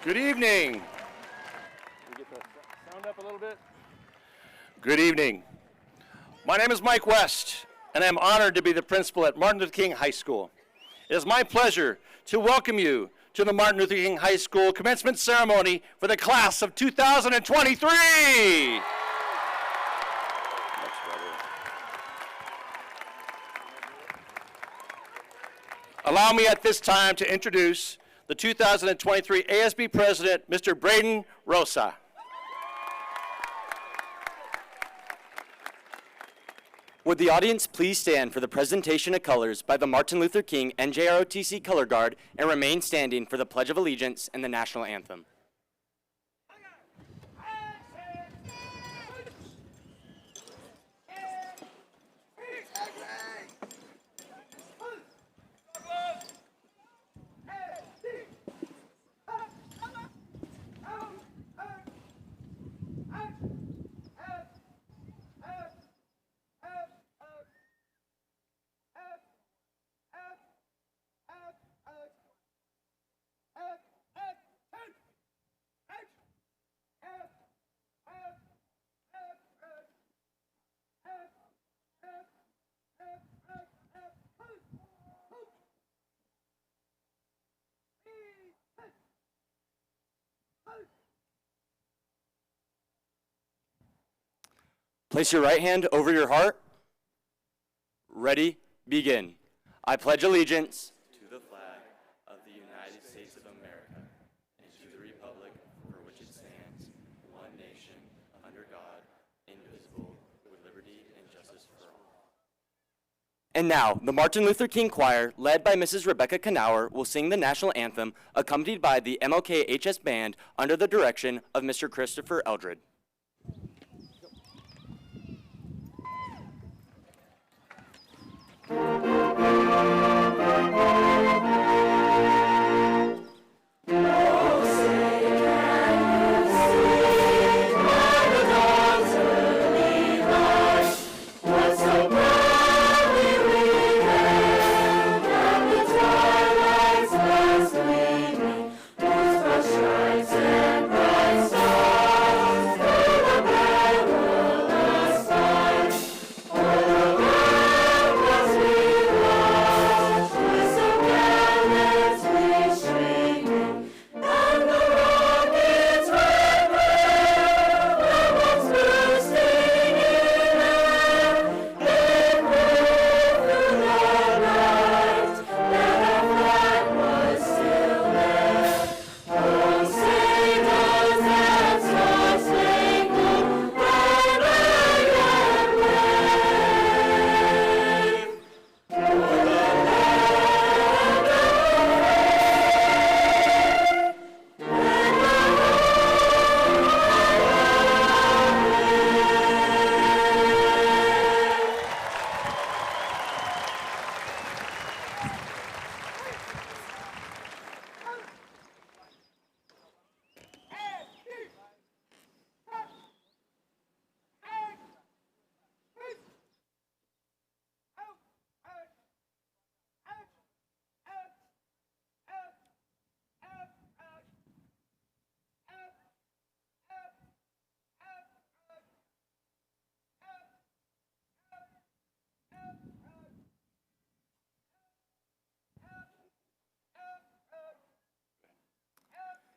Good evening. Can we get the sound up a little bit? Good evening. My name is Mike West, and I'm honored to be the principal at Martin Luther King High School. It is my pleasure to welcome you to the Martin Luther King High School commencement ceremony for the class of 2023. Allow me at this time to introduce the 2023 ASB President, Mr. Braden Rosa. Would the audience please stand for the presentation of colors by the Martin Luther King NJROTC Color Guard and remain standing for the Pledge of Allegiance and the National Anthem. Place your right hand over your heart. Ready, begin. I pledge allegiance to the flag of the United States of America and to the republic for which it stands, one nation, under God, indivisible, with liberty and justice for all. And now, the Martin Luther King Choir, led by Mrs. Rebecca Knauer, will sing the national anthem, accompanied by the MLK HS Band under the direction of Mr. Christopher Eldred.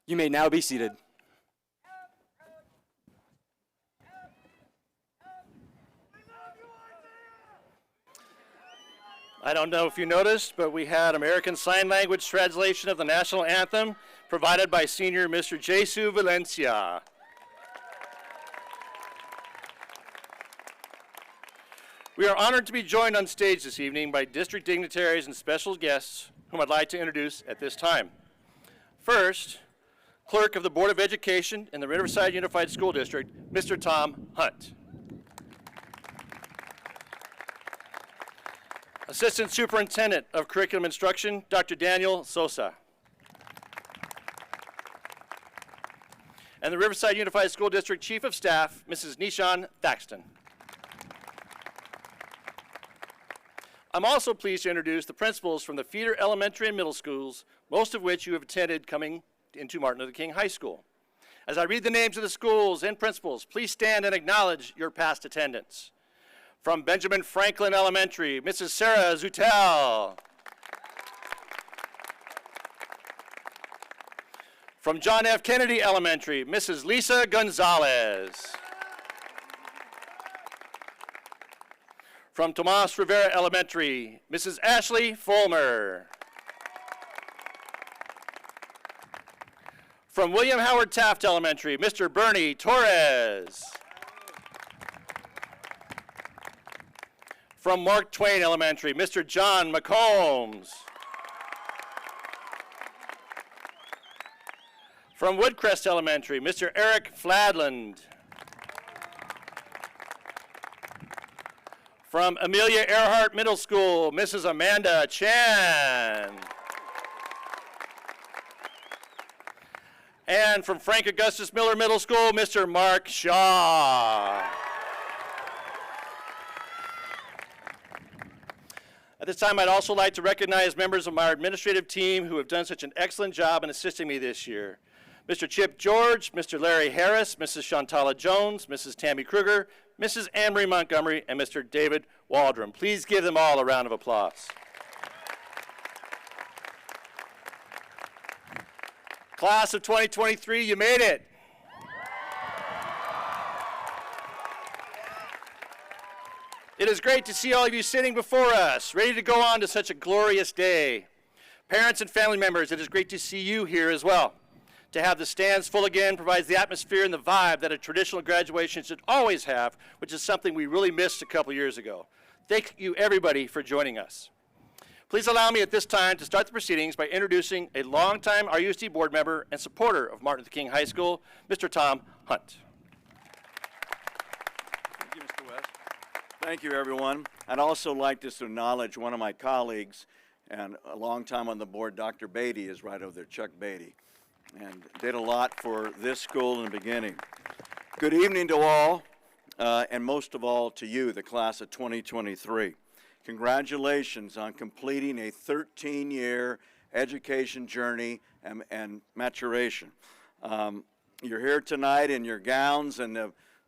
You may now be seated. I don't know if you noticed, but we had American Sign Language translation of the national anthem provided by senior Mr. Jesus Valencia. We are honored to be joined on stage this evening by district dignitaries and special guests whom I'd like to introduce at this time. First, Clerk of the Board of Education in the Riverside Unified School District, Mr. Tom Hunt. Assistant Superintendent of Curriculum Instruction, Dr. Daniel Sosa. And the Riverside Unified School District Chief of Staff, Mrs. Nishan Thaxton. I'm also pleased to introduce the principals from the feeder elementary and middle schools, most of which you have attended coming into Martin Luther King High School. As I read the names of the schools and principals, please stand and acknowledge your past attendance. From Benjamin Franklin Elementary, Mrs. Sarah Zutel. From John F. Kennedy Elementary, Mrs. Lisa Gonzalez. From Tomas Rivera Elementary, Mrs. Ashley Fulmer. From William Howard Taft Elementary, Mr. Bernie Torres. From Mark Twain Elementary, Mr. John McCombs. From Woodcrest Elementary, Mr. Eric Fladland. From Amelia Earhart Middle School, Mrs. Amanda Chan. And from Frank Augustus Miller Middle School, Mr. Mark Shaw. At this time, I'd also like to recognize members of my administrative team who have done such an excellent job in assisting me this year. Mr. Chip George, Mr. Larry Harris, Mrs. Shantala Jones, Mrs. Tammy Kruger, Mrs. Anne-Marie Montgomery, and Mr. David Waldron. Please give them all a round of applause. Class of 2023, you made it. It is great to see all of you sitting before us, ready to go on to such a glorious day. Parents and family members, it is great to see you here as well. To have the stands full again provides the atmosphere and the vibe that a traditional graduation should always have, which is something we really missed a couple years ago. Thank you, everybody, for joining us. Please allow me at this time to start the proceedings by introducing a longtime RUSD board member and supporter of Martin Luther King High School, Mr. Tom Hunt. Thank you, Mr. West. Thank you, everyone. I'd also like to acknowledge one of my colleagues and a long time on the board, Dr. Beatty, is right over there, Chuck Beatty, and did a lot for this school in the beginning. Good evening to all, and most of all to you, the class of 2023. Congratulations on completing a 13-year education journey and maturation. You're here tonight in your gowns and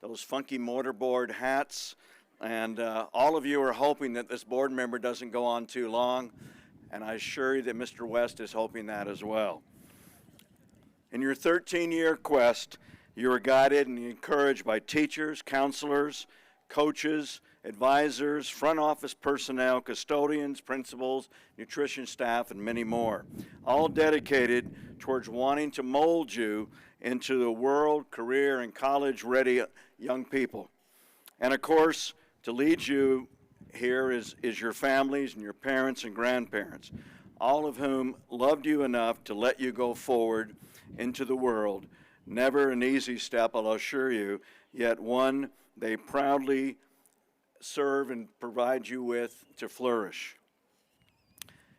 those funky mortarboard hats, and all of you are hoping that this board member doesn't go on too long, and I assure you that Mr. West is hoping that as well. In your 13-year quest, you were guided and encouraged by teachers, counselors, coaches, advisors, front office personnel, custodians, principals, nutrition staff, and many more, all dedicated towards wanting to mold you into the world, career, and college-ready young people. And of course, to lead you here is your families and your parents and grandparents, all of whom loved you enough to let you go forward into the world. Never an easy step, I'll assure you, yet one they proudly serve and provide you with to flourish.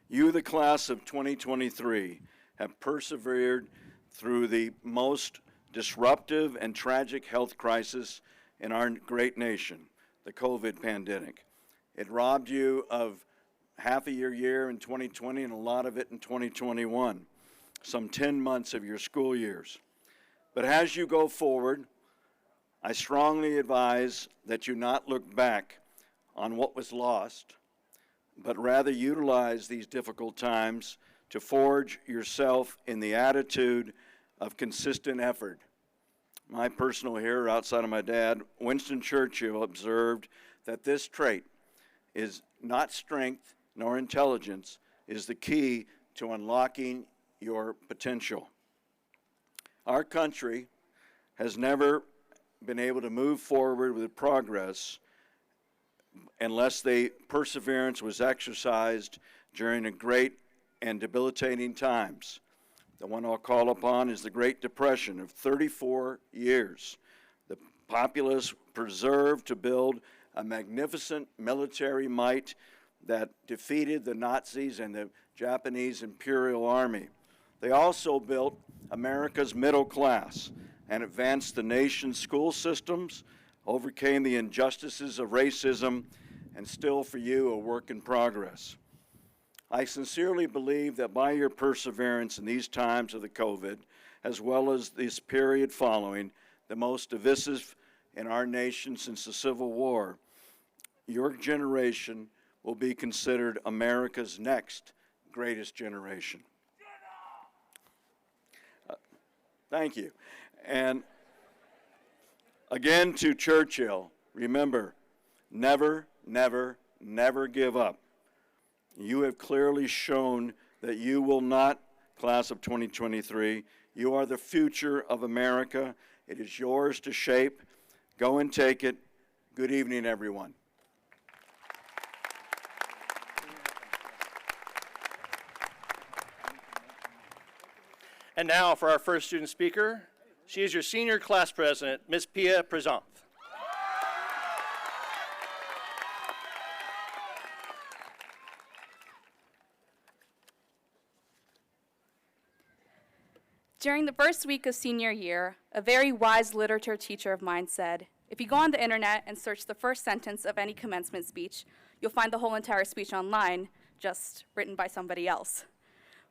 You, the class of 2023, have persevered through the most disruptive and tragic health crisis in our great nation, the COVID pandemic. It robbed you of half of your year in 2020 and a lot of it in 2021, some 10 months of your school years. But as you go forward, I strongly advise that you not look back on what was lost, but rather utilize these difficult times to forge yourself in the attitude of consistent effort. My personal hero outside of my dad, Winston Churchill, observed that this trait is not strength nor intelligence, is the key to unlocking your potential. Our country has never been able to move forward with progress unless the perseverance was exercised during a great and debilitating times. The one I'll call upon is the Great Depression of 34 years. The populace preserved to build a magnificent military might that defeated the Nazis and the Japanese Imperial Army. They also built America's middle class and advanced the nation's school systems, overcame the injustices of racism, and still for you a work in progress. I sincerely believe that by your perseverance in these times of the COVID, as well as this period following, the most divisive in our nation since the Civil War, your generation will be considered America's next greatest generation. Thank you. And again to Churchill, remember, never, never, never give up. You have clearly shown that you will not, class of 2023, you are the future of America. It is yours to shape. Go and take it. Good evening, everyone. And now for our first student speaker. She is your senior class president, Ms. Pia Prezant. During the first week of senior year, a very wise literature teacher of mine said, if you go on the internet and search the first sentence of any commencement speech, you'll find the whole entire speech online, just written by somebody else.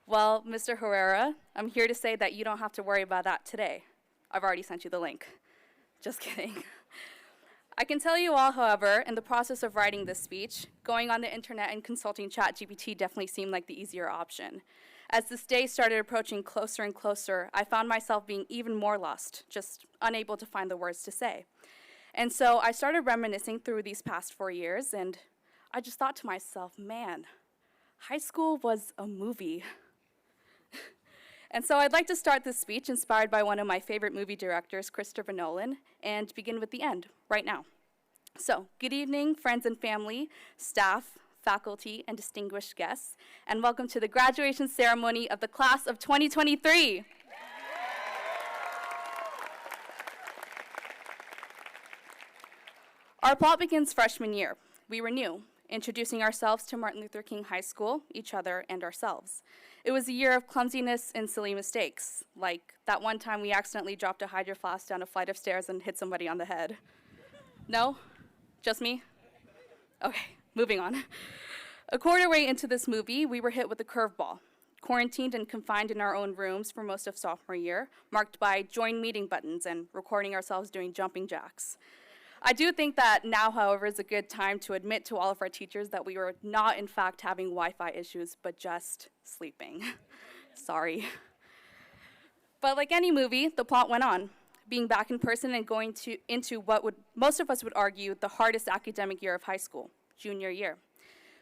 Well, Mr. Herrera, I'm here to say that you don't have to worry about that today. I've already sent you the link. Just kidding. I can tell you all, however, in the process of writing this speech, going on the internet and consulting ChatGPT definitely seemed like the easier option. As this day started approaching closer and closer, I found myself being even more lost, just unable to find the words to say. And so I started reminiscing through these past 4 years, and I just thought to myself, man, high school was a movie. And so I'd like to start this speech inspired by one of my favorite movie directors, Christopher Nolan, and begin with the end, right now. So, good evening, friends and family, staff, faculty, and distinguished guests, and welcome to the graduation ceremony of the class of 2023. Our plot begins freshman year. We were new, introducing ourselves to Martin Luther King High School, each other, and ourselves. It was a year of clumsiness and silly mistakes, like that one time we accidentally dropped a Hydro Flask down a flight of stairs and hit somebody on the head. No? Just me? Okay, moving on. A quarter way into this movie, we were hit with a curveball, quarantined and confined in our own rooms for most of sophomore year, marked by join meeting buttons and recording ourselves doing jumping jacks. I do think that now, however, is a good time to admit to all of our teachers that we were not, in fact, having Wi-Fi issues, but just sleeping. Sorry. But like any movie, the plot went on, being back in person and going into what most of us would argue the hardest academic year of high school, junior year.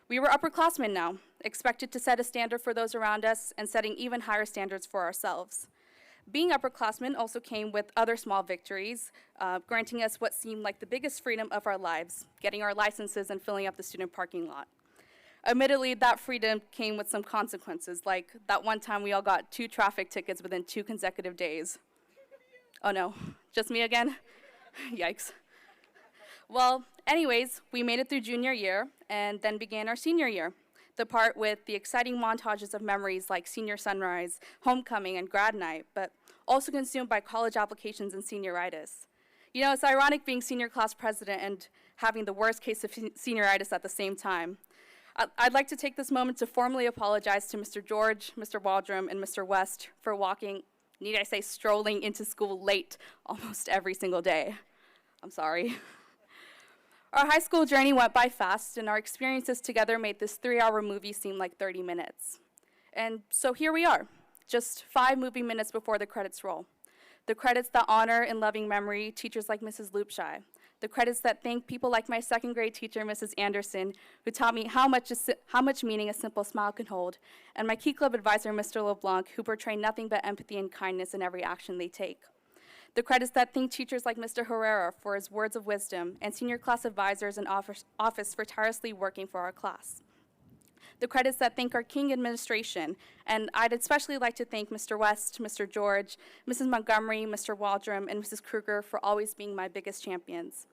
We were upperclassmen now, expected to set a standard for those around us and setting even higher standards for ourselves. Being upperclassmen also came with other small victories, granting us what seemed like the biggest freedom of our lives, getting our licenses and filling up the student parking lot. Admittedly, that freedom came with some consequences, like that one time we all got 2 traffic tickets within 2 consecutive days. Oh no, just me again? Yikes. Well, anyways, we made it through junior year and then began our senior year. The part with the exciting montages of memories like senior sunrise, homecoming, and grad night, but also consumed by college applications and senioritis. You know, it's ironic being senior class president and having the worst case of senioritis at the same time. I'd like to take this moment to formally apologize to Mr. George, Mr. Waldron, and Mr. West for walking, need I say, strolling into school late almost every single day. I'm sorry. Our high school journey went by fast, and our experiences together made this 3-hour movie seem like 30 minutes. And so here we are, just 5 movie minutes before the credits roll. The credits that honor in loving memory teachers like Mrs. Loopshy. The credits that thank people like my 2nd grade teacher, Mrs. Anderson, who taught me how much meaning a simple smile can hold, and my Key Club advisor, Mr. LeBlanc, who portray nothing but empathy and kindness in every action they take. The credits that thank teachers like Mr. Herrera for his words of wisdom, and senior class advisors and office for tirelessly working for our class. The credits that thank our King administration, and I'd especially like to thank Mr. West, Mr. George, Mrs. Montgomery, Mr. Waldron, and Mrs. Kruger for always being my biggest champions.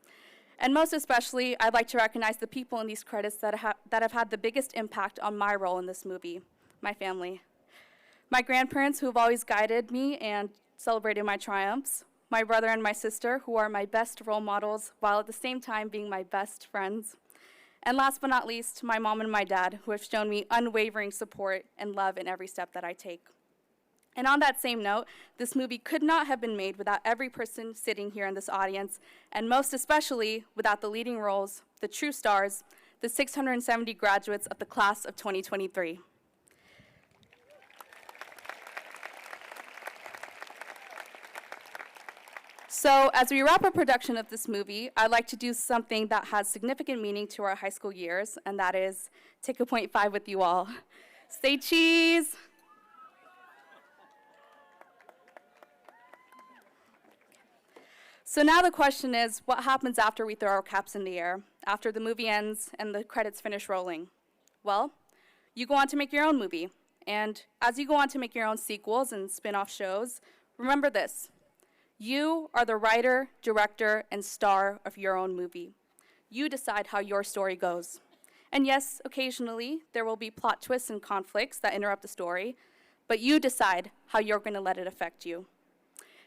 And most especially, I'd like to recognize the people in these credits that have had the biggest impact on my role in this movie, my family. My grandparents, who have always guided me and celebrated my triumphs, my brother and my sister, who are my best role models, while at the same time being my best friends, And last but not least, my mom and my dad, who have shown me unwavering support and love in every step that I take. And on that same note, this movie could not have been made without every person sitting here in this audience, and most especially without the leading roles, the true stars, the 670 graduates of the class of 2023. So as we wrap up production of this movie, I'd like to do something that has significant meaning to our high school years, and that is take a point five with you all. Say cheese. So now the question is, what happens after we throw our caps in the air, after the movie ends and the credits finish rolling? Well, you go on to make your own movie. And as you go on to make your own sequels and spin-off shows, remember this. You are the writer, director, and star of your own movie. You decide how your story goes. And yes, occasionally, there will be plot twists and conflicts that interrupt the story, but you decide how you're going to let it affect you.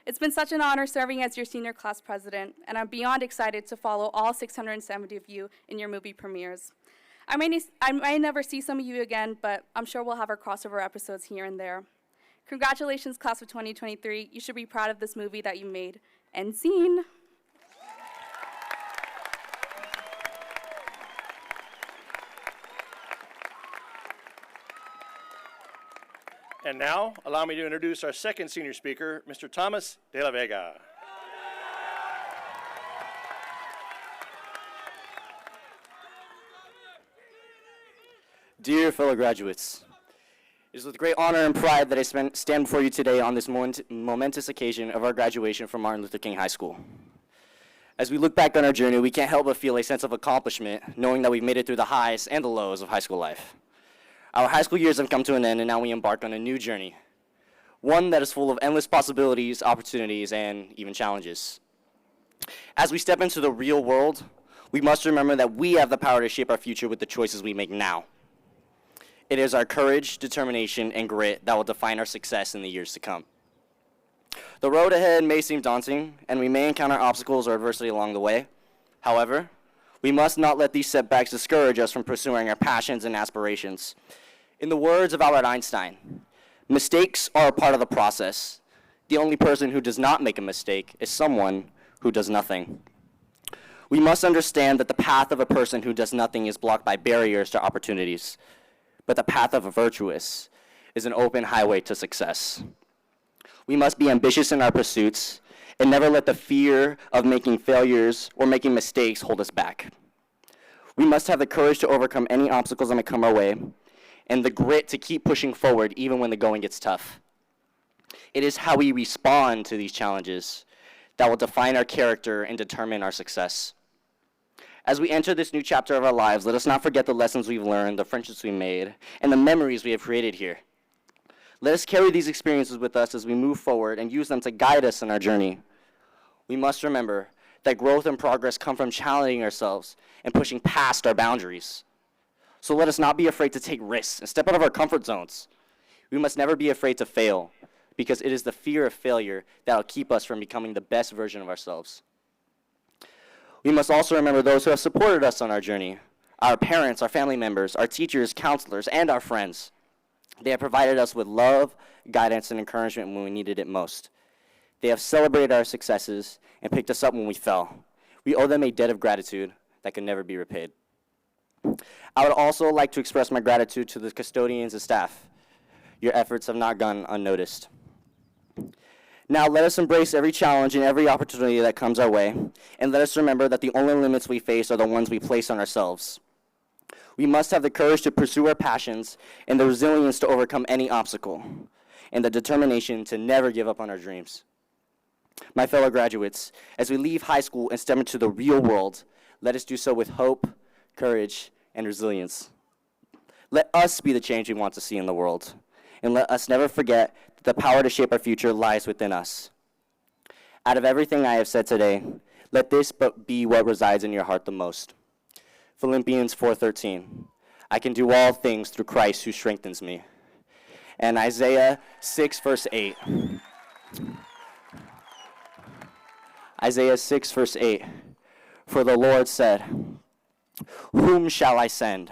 It's been such an honor serving as your senior class president, and I'm beyond excited to follow all 670 of you in your movie premieres. I may never see some of you again, but I'm sure we'll have our crossover episodes here and there. Congratulations, class of 2023. You should be proud of this movie that you made. End scene. And now, allow me to introduce our second senior speaker, Mr. Thomas de la Vega. Dear fellow graduates, it is with great honor and pride that I stand before you today on this momentous occasion of our graduation from Martin Luther King High School. As we look back on our journey, we can't help but feel a sense of accomplishment, knowing that we've made it through the highs and the lows of high school life. Our high school years have come to an end, and now we embark on a new journey, one that is full of endless possibilities, opportunities, and even challenges. As we step into the real world, we must remember that we have the power to shape our future with the choices we make now. It is our courage, determination, and grit that will define our success in the years to come. The road ahead may seem daunting, and we may encounter obstacles or adversity along the way. However, we must not let these setbacks discourage us from pursuing our passions and aspirations. In the words of Albert Einstein, mistakes are a part of the process. The only person who does not make a mistake is someone who does nothing. We must understand that the path of a person who does nothing is blocked by barriers to opportunities, but the path of a virtuous is an open highway to success. We must be ambitious in our pursuits and never let the fear of making failures or making mistakes hold us back. We must have the courage to overcome any obstacles that may come our way and the grit to keep pushing forward even when the going gets tough. It is how we respond to these challenges that will define our character and determine our success. As we enter this new chapter of our lives, let us not forget the lessons we've learned, the friendships we made, and the memories we have created here. Let us carry these experiences with us as we move forward and use them to guide us in our journey. We must remember that growth and progress come from challenging ourselves and pushing past our boundaries. So let us not be afraid to take risks and step out of our comfort zones. We must never be afraid to fail, because it is the fear of failure that will keep us from becoming the best version of ourselves. We must also remember those who have supported us on our journey, our parents, our family members, our teachers, counselors, and our friends. They have provided us with love, guidance, and encouragement when we needed it most. They have celebrated our successes and picked us up when we fell. We owe them a debt of gratitude that can never be repaid. I would also like to express my gratitude to the custodians and staff. Your efforts have not gone unnoticed. Now let us embrace every challenge and every opportunity that comes our way, and let us remember that the only limits we face are the ones we place on ourselves. We must have the courage to pursue our passions and the resilience to overcome any obstacle, and the determination to never give up on our dreams. My fellow graduates, as we leave high school and step into the real world, let us do so with hope, courage, and resilience. Let us be the change we want to see in the world, and let us never forget that the power to shape our future lies within us. Out of everything I have said today, let this be what resides in your heart the most. Philippians 4:13, I can do all things through Christ who strengthens me. And Isaiah 6, verse 8. Isaiah 6, verse 8, for the Lord said, Whom shall I send?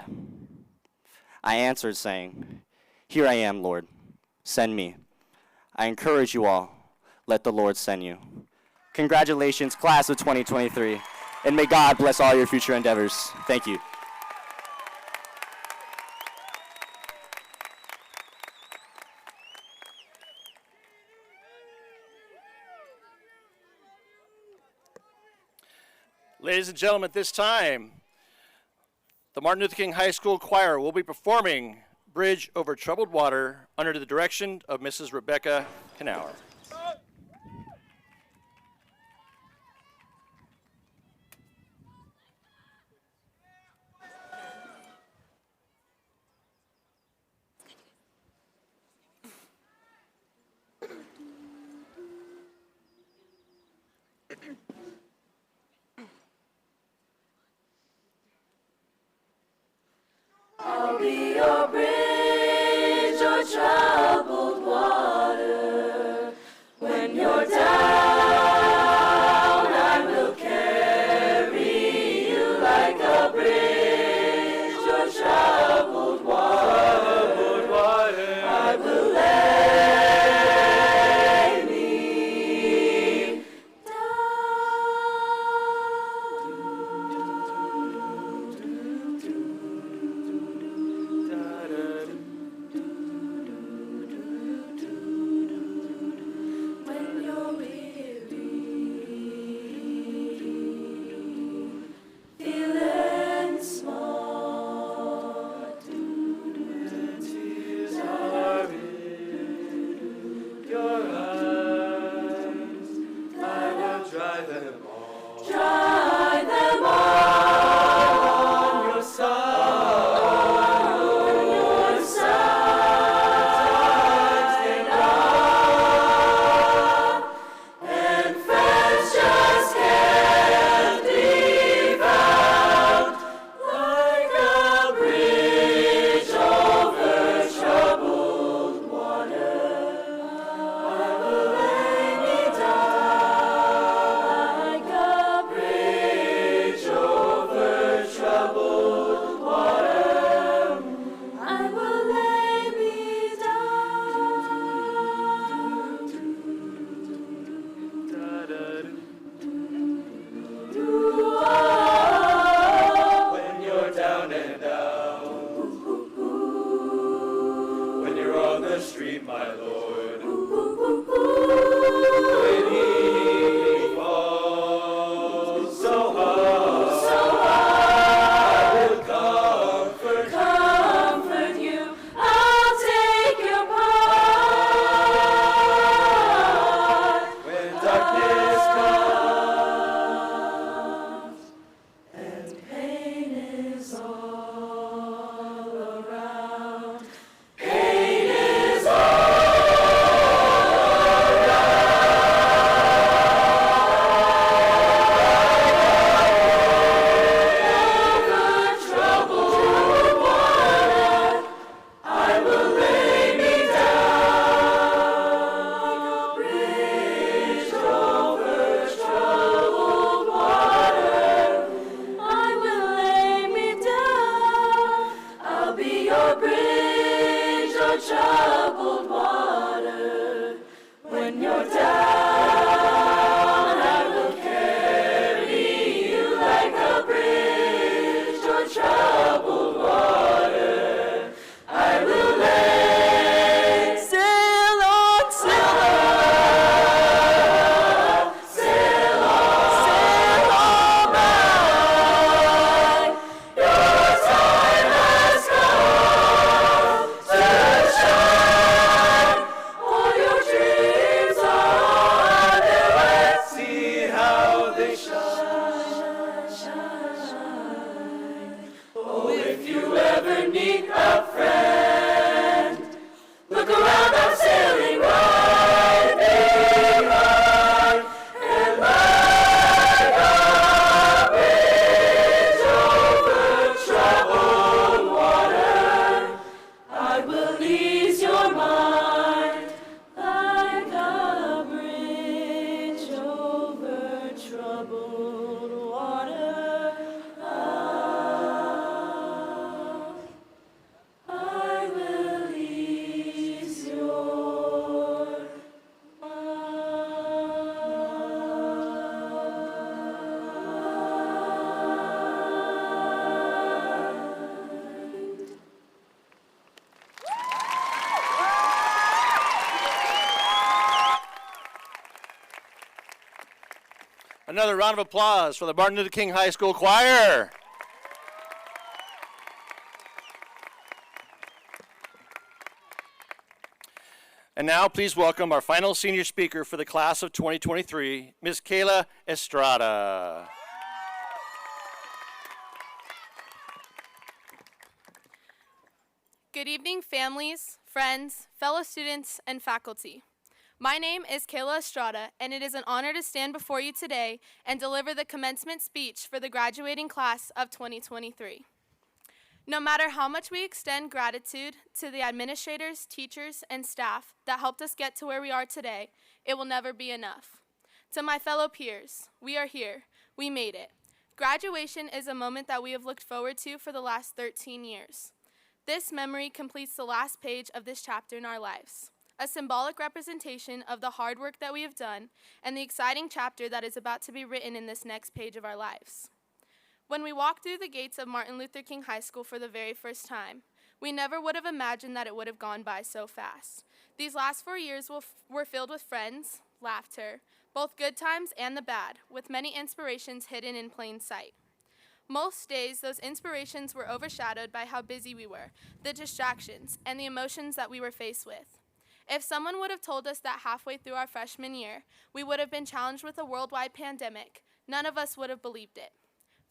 I answered, saying, Here I am, Lord. Send me. I encourage you all. Let the Lord send you. Congratulations, class of 2023, and may God bless all your future endeavors. Thank you. Ladies and gentlemen, at this time, the Martin Luther King High School Choir will be performing Bridge Over Troubled Water under the direction of Mrs. Rebecca Knauer. I'll be your bridge or troubled water. When you're down, I will carry you like a bridge or troubled water. I will lay me when you're weary, feeling small. Tears are in your eyes. I will dry them all. Dry them all on your side. On your side. And friends just can't be found like a bridge over troubled water. I will lay me down like a bridge over troubled water. I will lay me down. When you're down and out, when you're on the street, my Lord, when he falls so hard, I will Comfort you, I'll take your part. when darkness comes. And pain is all around. Pain is all around. Over troubled water, I will lay me down. Like a bridge over troubled water, I will lay me down. I'll be your bridge or troubled water. When you're down, I will carry you like a bridge or troubled water. I will lay sail on, sail on, sail on by. Your time has come to shine. All your dreams are Another round of applause for the Martin Luther King High School Choir. And now, please welcome our final senior speaker for the class of 2023, Ms. Kayla Estrada. Good evening, families, friends, fellow students, and faculty. My name is Kayla Estrada, and it is an honor to stand before you today and deliver the commencement speech for the graduating class of 2023. No matter how much we extend gratitude to the administrators, teachers, and staff that helped us get to where we are today, it will never be enough. To my fellow peers, we are here. We made it. Graduation is a moment that we have looked forward to for the last 13 years. This memory completes the last page of this chapter in our lives, a symbolic representation of the hard work that we have done and the exciting chapter that is about to be written in this next page of our lives. When we walked through the gates of Martin Luther King High School for the very first time, we never would have imagined that it would have gone by so fast. These last 4 years were filled with friends, laughter, both good times and the bad, with many inspirations hidden in plain sight. Most days, those inspirations were overshadowed by how busy we were, the distractions, and the emotions that we were faced with. If someone would have told us that halfway through our freshman year, we would have been challenged with a worldwide pandemic, none of us would have believed it.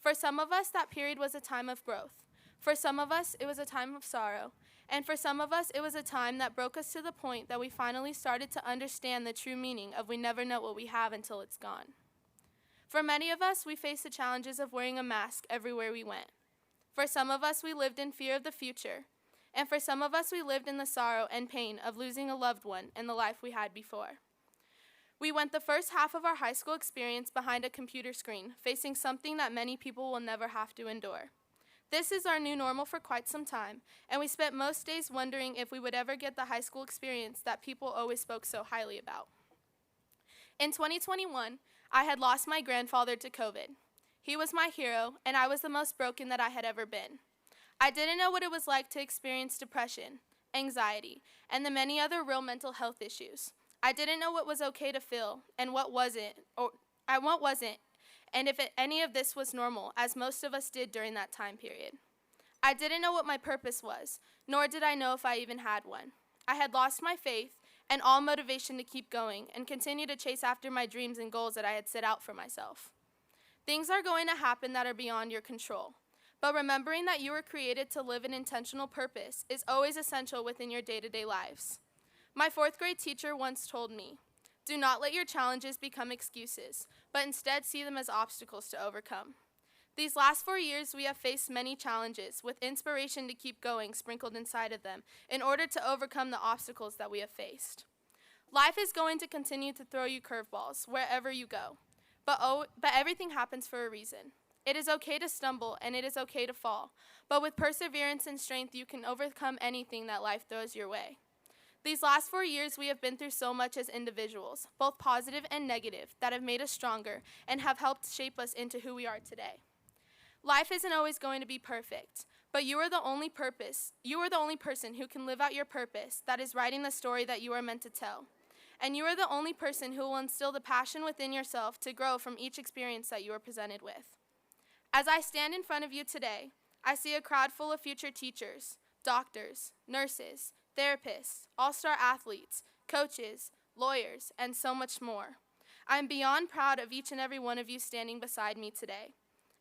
For some of us, that period was a time of growth. For some of us, it was a time of sorrow. And for some of us, it was a time that broke us to the point that we finally started to understand the true meaning of we never know what we have until it's gone. For many of us, we faced the challenges of wearing a mask everywhere we went. For some of us, we lived in fear of the future. And for some of us, we lived in the sorrow and pain of losing a loved one and the life we had before. We went the first half of our high school experience behind a computer screen, facing something that many people will never have to endure. This is our new normal for quite some time, and we spent most days wondering if we would ever get the high school experience that people always spoke so highly about. In 2021, I had lost my grandfather to COVID. He was my hero, and I was the most broken that I had ever been. I didn't know what it was like to experience depression, anxiety, and the many other real mental health issues. I didn't know what was okay to feel and what wasn't, and if any of this was normal, as most of us did during that time period. I didn't know what my purpose was, nor did I know if I even had one. I had lost my faith and all motivation to keep going and continue to chase after my dreams and goals that I had set out for myself. Things are going to happen that are beyond your control, but remembering that you were created to live an intentional purpose is always essential within your day-to-day lives. My 4th grade teacher once told me, "Do not let your challenges become excuses, but instead see them as obstacles to overcome." These last 4 years, we have faced many challenges with inspiration to keep going sprinkled inside of them in order to overcome the obstacles that we have faced. Life is going to continue to throw you curveballs wherever you go, but everything happens for a reason. It is okay to stumble and it is okay to fall, but with perseverance and strength, you can overcome anything that life throws your way. These last 4 years, we have been through so much as individuals, both positive and negative, that have made us stronger and have helped shape us into who we are today. Life isn't always going to be perfect, but you are the only person who can live out your purpose that is writing the story that you are meant to tell. And you are the only person who will instill the passion within yourself to grow from each experience that you are presented with. As I stand in front of you today, I see a crowd full of future teachers, doctors, nurses, therapists, all-star athletes, coaches, lawyers, and so much more. I am beyond proud of each and every one of you standing beside me today.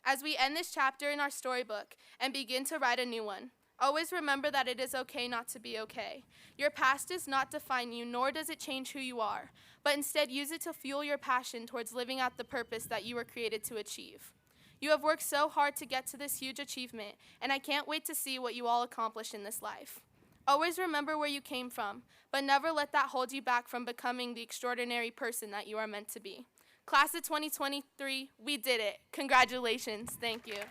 As we end this chapter in our storybook and begin to write a new one, always remember that it is okay not to be okay. Your past does not define you, nor does it change who you are, but instead use it to fuel your passion towards living out the purpose that you were created to achieve. You have worked so hard to get to this huge achievement, and I can't wait to see what you all accomplish in this life. Always remember where you came from, but never let that hold you back from becoming the extraordinary person that you are meant to be. Class of 2023, we did it. Congratulations. Thank you.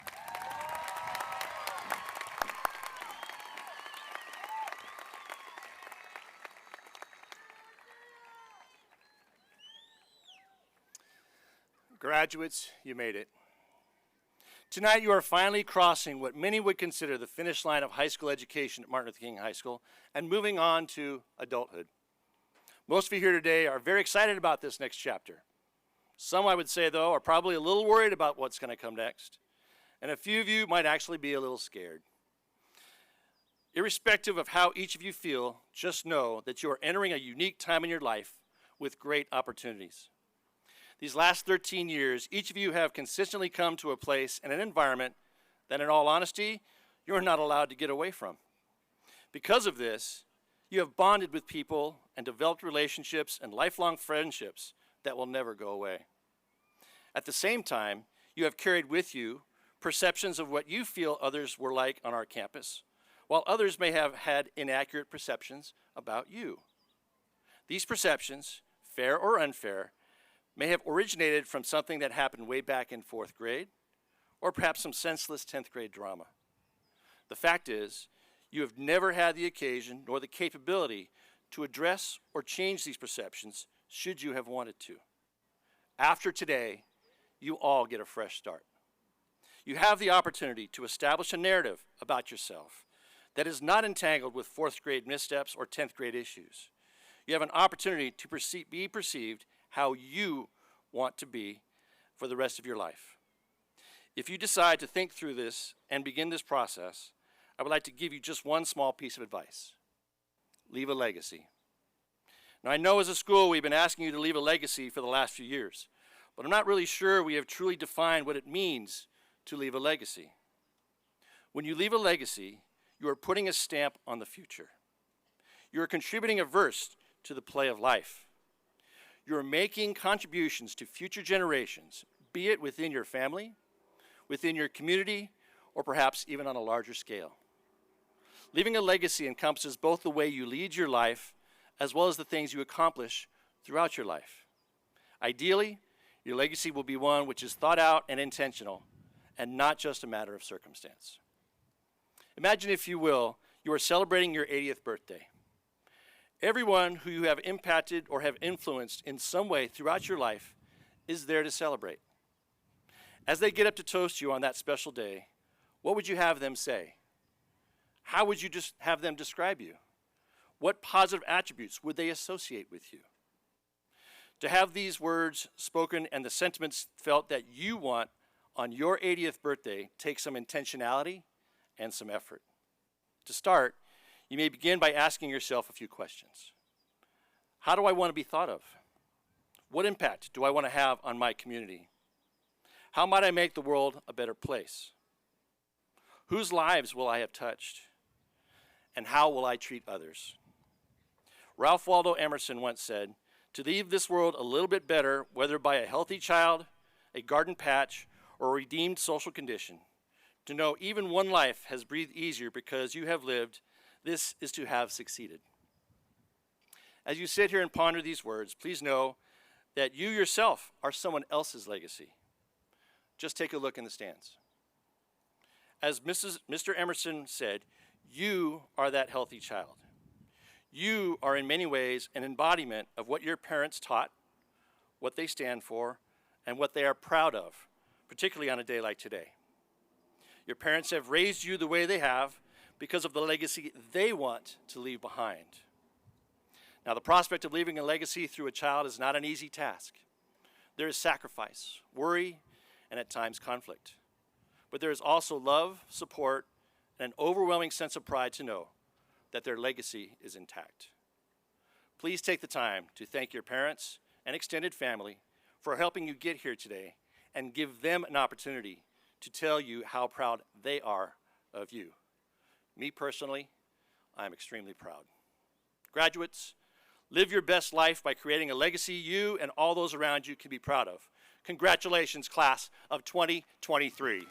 Graduates, you made it. Tonight you are finally crossing what many would consider the finish line of high school education at Martin Luther King High School and moving on to adulthood. Most of you here today are very excited about this next chapter. Some, I would say, though, are probably a little worried about what's going to come next. And a few of you might actually be a little scared. Irrespective of how each of you feel, just know that you are entering a unique time in your life with great opportunities. These last 13 years, each of you have consistently come to a place and an environment that, in all honesty, you're not allowed to get away from. Because of this, you have bonded with people and developed relationships and lifelong friendships that will never go away. At the same time, you have carried with you perceptions of what you feel others were like on our campus, while others may have had inaccurate perceptions about you. These perceptions, fair or unfair, may have originated from something that happened way back in 4th grade, or perhaps some senseless 10th grade drama. The fact is, you have never had the occasion nor the capability to address or change these perceptions should you have wanted to. After today, you all get a fresh start. You have the opportunity to establish a narrative about yourself that is not entangled with 4th grade missteps or 10th grade issues. You have an opportunity to be perceived how you want to be for the rest of your life. If you decide to think through this and begin this process, I would like to give you just one small piece of advice. Leave a legacy. Now, I know as a school we've been asking you to leave a legacy for the last few years, but I'm not really sure we have truly defined what it means to leave a legacy. When you leave a legacy, you are putting a stamp on the future. You are contributing a verse to the play of life. You are making contributions to future generations, be it within your family, within your community, or perhaps even on a larger scale. Leaving a legacy encompasses both the way you lead your life as well as the things you accomplish throughout your life. Ideally, your legacy will be one which is thought out and intentional, and not just a matter of circumstance. Imagine, if you will, you are celebrating your 80th birthday. Everyone who you have impacted or have influenced in some way throughout your life is there to celebrate. As they get up to toast you on that special day, what would you have them say? How would you just have them describe you? What positive attributes would they associate with you? To have these words spoken and the sentiments felt that you want on your 80th birthday takes some intentionality and some effort. To start, you may begin by asking yourself a few questions. How do I want to be thought of? What impact do I want to have on my community? How might I make the world a better place? Whose lives will I have touched? And how will I treat others? Ralph Waldo Emerson once said, "To leave this world a little bit better, whether by a healthy child, a garden patch, or a redeemed social condition, to know even one life has breathed easier because you have lived, this is to have succeeded." As you sit here and ponder these words, please know that you yourself are someone else's legacy. Just take a look in the stands. As Mr. Emerson said, you are that healthy child. You are in many ways an embodiment of what your parents taught, what they stand for, and what they are proud of, particularly on a day like today. Your parents have raised you the way they have because of the legacy they want to leave behind. Now, the prospect of leaving a legacy through a child is not an easy task. There is sacrifice, worry, and at times conflict. But there is also love, support, and an overwhelming sense of pride to know that their legacy is intact. Please take the time to thank your parents and extended family for helping you get here today, and give them an opportunity to tell you how proud they are of you. Me personally, I'm extremely proud. Graduates, live your best life by creating a legacy you and all those around you can be proud of. Congratulations, class of 2023.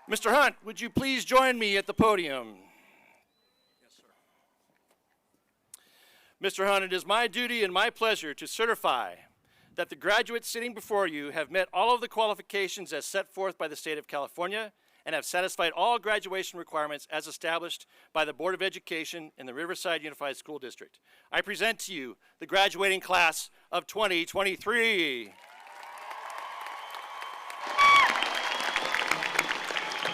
Mr. Hunt, would you please join me at the podium? Yes, sir. Mr. Hunt, it is my duty and my pleasure to certify that the graduates sitting before you have met all of the qualifications as set forth by the state of California and have satisfied all graduation requirements as established by the Board of Education in the Riverside Unified School District. I present to you the graduating class of 2023.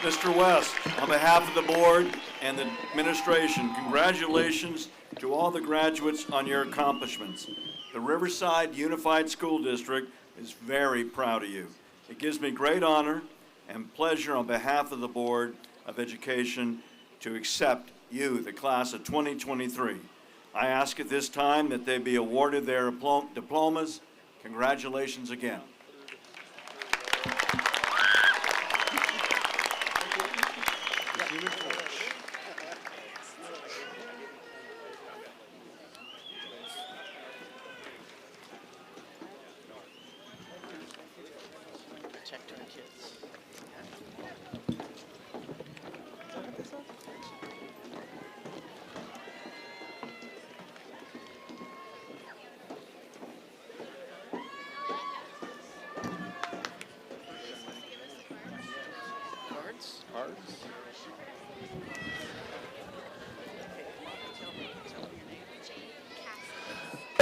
Mr. West, on behalf of the board and the administration, congratulations to all the graduates on your accomplishments. The Riverside Unified School District is very proud of you. It gives me great honor and pleasure on behalf of the Board of Education to accept you, the class of 2023. I ask at this time that they be awarded their diplomas. Congratulations again.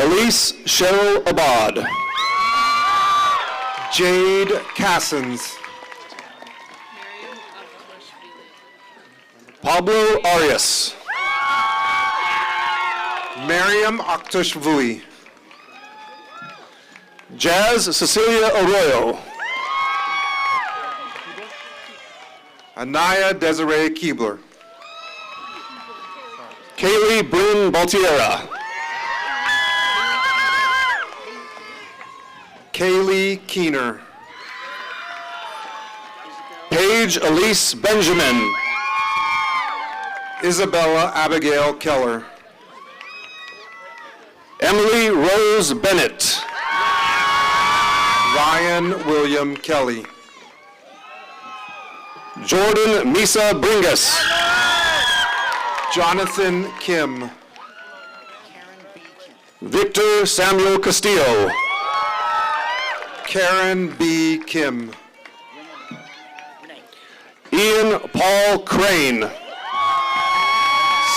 Elise Cheryl Abad. Jade Cassens. Pablo Arias. Miriam Akhtushvili. Jazz Cecilia Arroyo. Anaya Desiree Keebler. Kaylee Bryn Baltiera. Kaylee Keener. Paige Elise Benjamin. Isabella Abigail Keller. Emily Rose Bennett. Ryan William Kelly. Jordan Misa Bringus. Jonathan Kim. Victor Samuel Castillo. Karen B. Kim. Ian Paul Crane.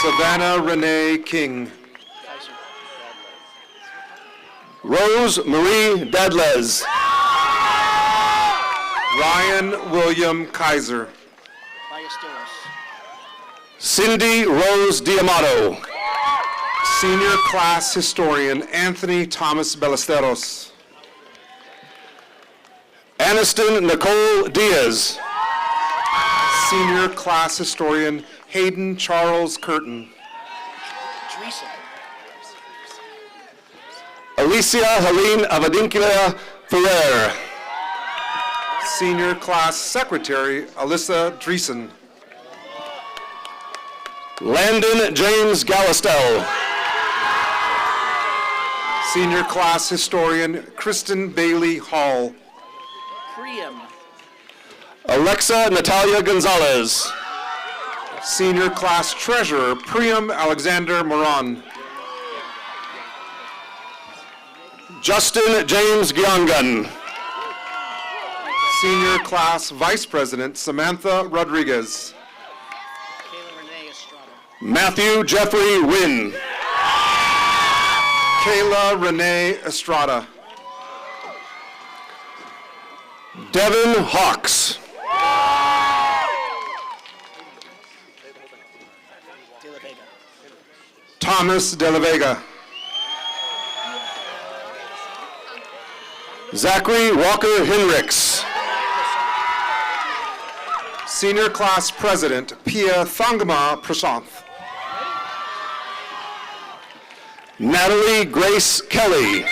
Savannah Renee King. Rose Marie Dadles. Ryan William Kaiser. Cindy Rose Diamato. Senior Class Historian Anthony Thomas Ballesteros. Aniston Nicole Diaz. Senior Class Historian Hayden Charles Curtin. Alicia Helene Avadinkila Ferrer. Senior Class Secretary Alyssa Dreesen. Landon James Gallistel. Senior Class Historian Kristen Bailey Hall. Alexa Natalia Gonzalez. Senior Class Treasurer Priam Alexander Moran. Justin James Giongan. Senior Class Vice President Samantha Rodriguez. Matthew Jeffrey Wynn. Kayla Renee Estrada. Devin Hawks. Thomas De La Vega. Zachary Walker Hinrichs. Senior Class President Pia Thangama Prashanth. Natalie Grace Kelly.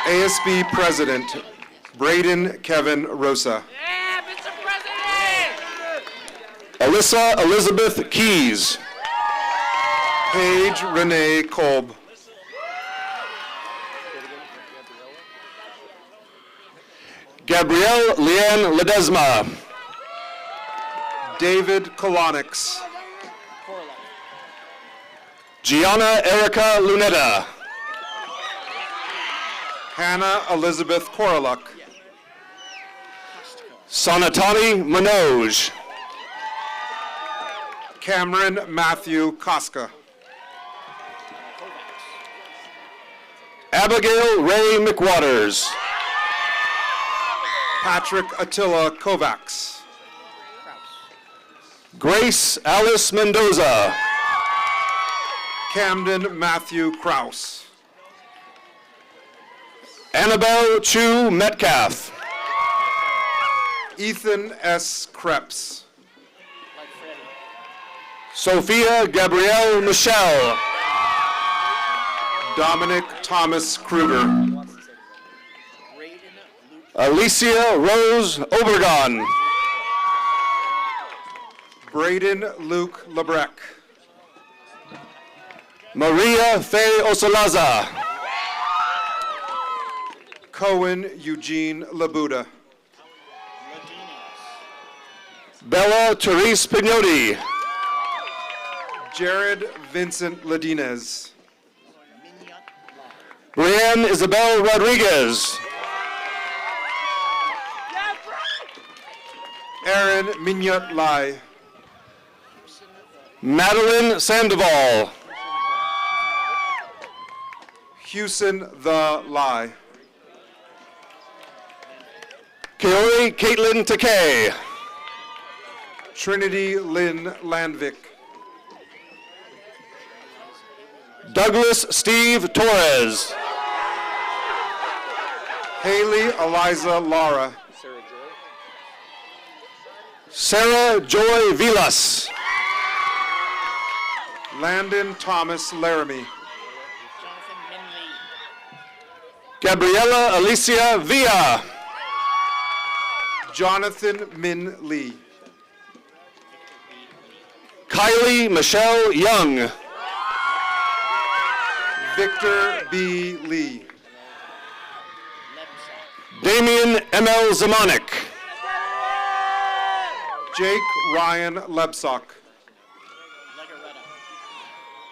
ASB President Braden Kevin Rosa. Yeah, Mr. President! Alyssa Elizabeth Keys. Paige Renee Kolb. Gabrielle Leanne Ledesma. David Kolonix. Gianna Erica Lunetta. Hannah Elizabeth Koroluk. Sonatani Manoj. Cameron Matthew Koska. Abigail Ray McWaters. Patrick Attila Kovacs. Grace Alice Mendoza. Camden Matthew Kraus. Annabelle Chu Metcalf. Ethan S. Krebs. Sophia Gabrielle Michelle. Dominic Thomas Kruger. Alicia Rose Obregon. Braden Luke Lebrec. Maria Faye Osalaza. Cohen Eugene Labuda. Bella Therese Pignotti. Jared Vincent Ladinez. Brianne Isabel Rodriguez. Aaron Mignot Lai. Madeline Sandoval. Houston The Lai. Kaori Caitlin Takei. Trinity Lynn Landvik. Douglas Steve Torres. Haley Eliza Lara. Sarah Joy Vilas. Landon Thomas Laramie. Gabriela Alicia Villa. Jonathan Min Lee. Kylie Michelle Young. Victor B. Lee. Damian ML Zamanek. Jake Ryan Lebsock.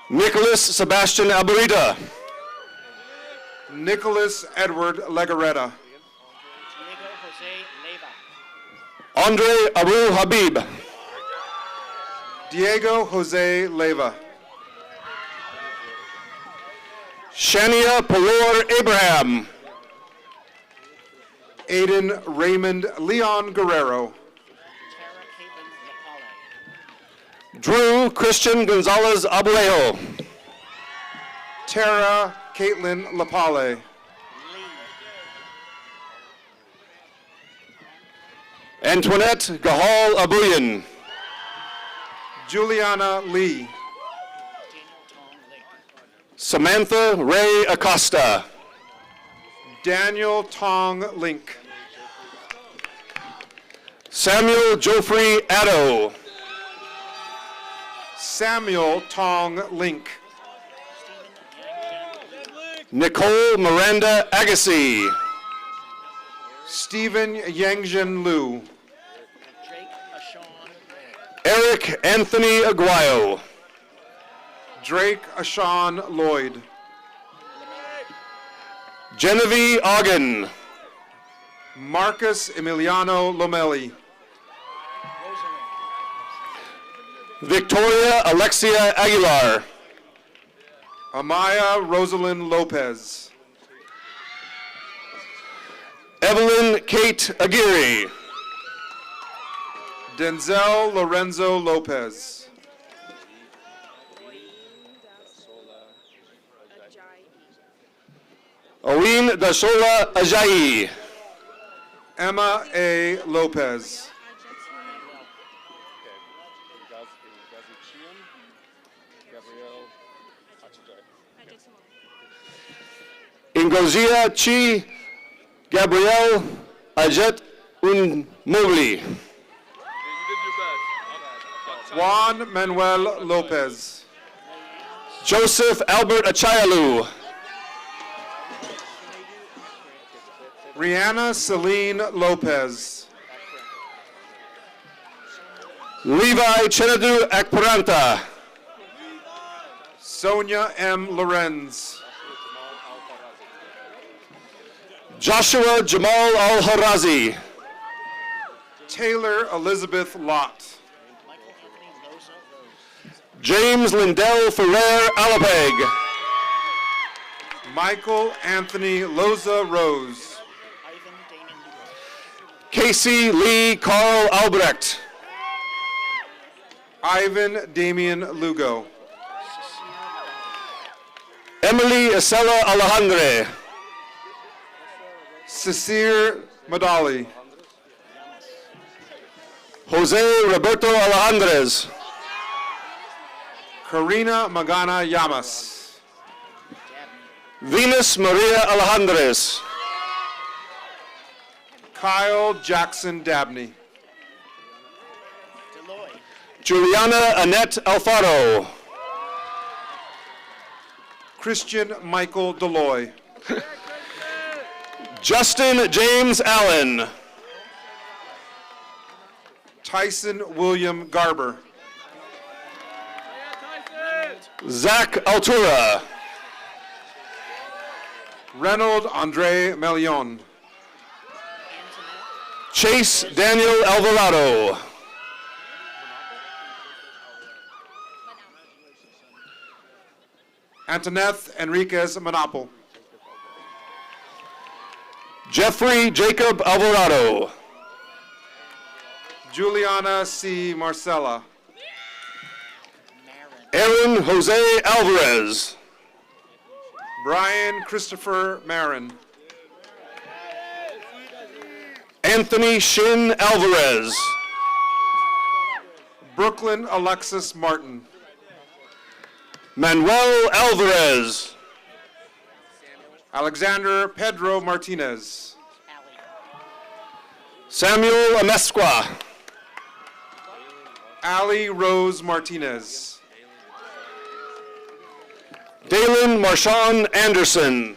Nicholas Sebastian Alberita. Nicholas Edward Legaretta. Andre Abu Habib. Diego Jose Leva. Shania Palor Abraham. Aiden Raymond Leon Guerrero. Drew Christian Gonzalez Abulejo. Tara Caitlin Lapale. Antoinette Gahal Abuyan. Juliana Lee. Samantha Ray Acosta. Daniel Tong Link. Samuel Joffrey Addo. Samuel Tong Link. Nicole Miranda Agassi. Stephen Yangjin Liu. Eric Anthony Aguayo. Drake Ashawn Lloyd. Genevieve Ogden. Marcus Emiliano Lomelli. Victoria Alexia Aguilar. Amaya Rosalind Lopez. Evelyn Kate Aguirre. Denzel Lorenzo Lopez. Owen Dasola Ajayi. Emma A. Lopez. Ingozia Chi Gabrielle Ajet Unmogli. Juan Manuel Lopez. Joseph Albert Achayalu. Rihanna Celine Lopez. Levi Chenadu Akparanta. Sonia M. Lorenz. Joshua Jamal Al-Harazi. Taylor Elizabeth Lott. James Lindell Ferrer Alapeg. Michael Anthony Loza Rose. Casey Lee Carl Albrecht. Ivan Damian Lugo. Emily Isela Alejandre. Cecile Madali. Jose Roberto Alejandrez. Karina Magana Llamas. Venus Maria Alejandrez. Kyle Jackson Dabney. Juliana Annette Alfaro. Christian Michael Deloy. Justin James Allen. Tyson William Garber. Zach Altura. Reynold Andre Melion. Chase Daniel Alvarado. Antoneth Enriquez Manapal. Jeffrey Jacob Alvarado. Juliana C. Marcella. Aaron Jose Alvarez. Brian Christopher Marin. Anthony Shin Alvarez. Brooklyn Alexis Martin. Manuel Alvarez. Alexander Pedro Martinez. Samuel Amesqua. Ali Rose Martinez. Dalen Marshawn Anderson.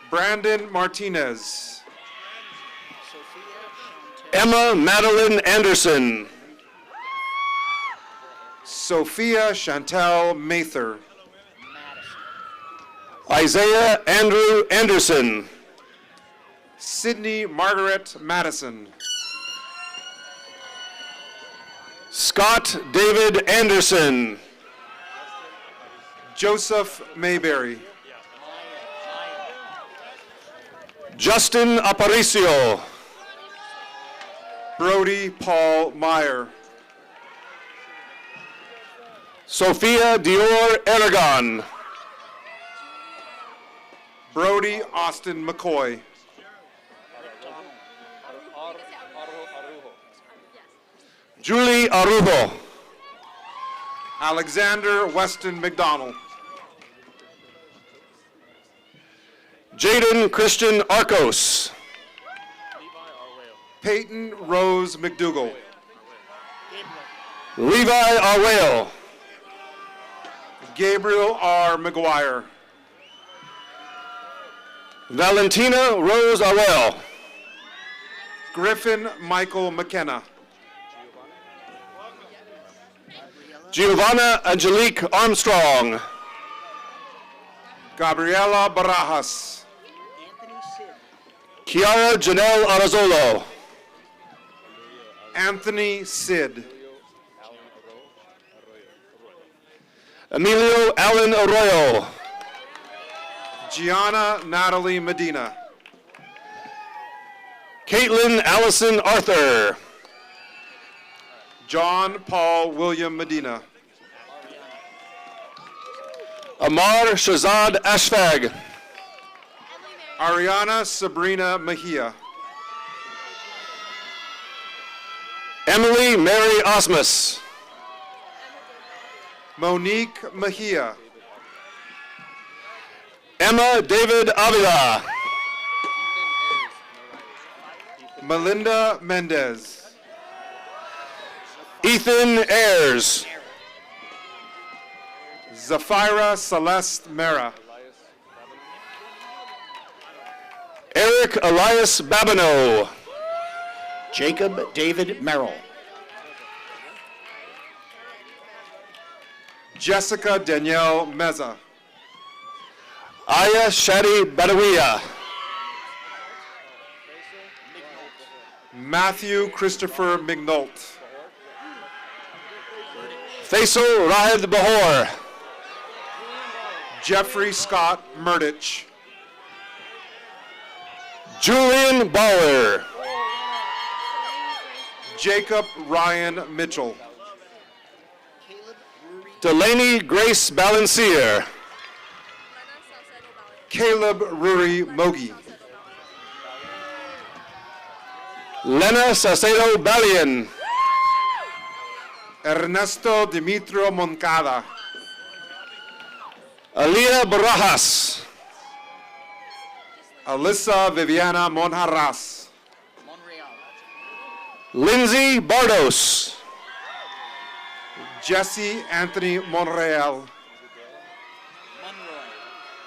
Brandon Martinez. Emma Madeline Anderson. Sophia Chantel Mather. Isaiah Andrew Anderson. Sydney Margaret Madison. Scott David Anderson. Joseph Mayberry. Justin Aparicio. Brody Paul Meyer. Sophia Dior Aragon. Brody Austin McCoy. Julie Arujo. Alexander Weston McDonald. Jaden Christian Arcos. Peyton Rose McDougall. Levi Arwale. Gabriel R. McGuire. Valentina Rose Arwell. Griffin Michael McKenna. Giovanna Angelique Armstrong. Gabriela Barajas. Kiara Janelle Arazzolo. Anthony Sid. Emilio Allen Arroyo. Gianna Natalie Medina. Caitlin Allison Arthur. John Paul William Medina. Amar Shazad Ashfag. Ariana Sabrina Mejia. Emily Mary Osmus. Monique Mejia. Emma David Avila. Melinda Mendez. Ethan Ayers. Zafira Celeste Mera. Eric Elias Babineau. Jacob David Merrill. Jessica Danielle Meza. Aya Shadi Badawiya. Matthew Christopher McNult. Faisal Rahed Bahor. Jeffrey Scott Murdich. Julian Bauer. Jacob Ryan Mitchell. Delaney Grace Balancier. Caleb Ruri Mogi. Lena Sacedo Balian. Ernesto Dimitrio Moncada. Alia Barajas. Alyssa Viviana Monjarras. Lindsay Bardos. Jesse Anthony Monreal.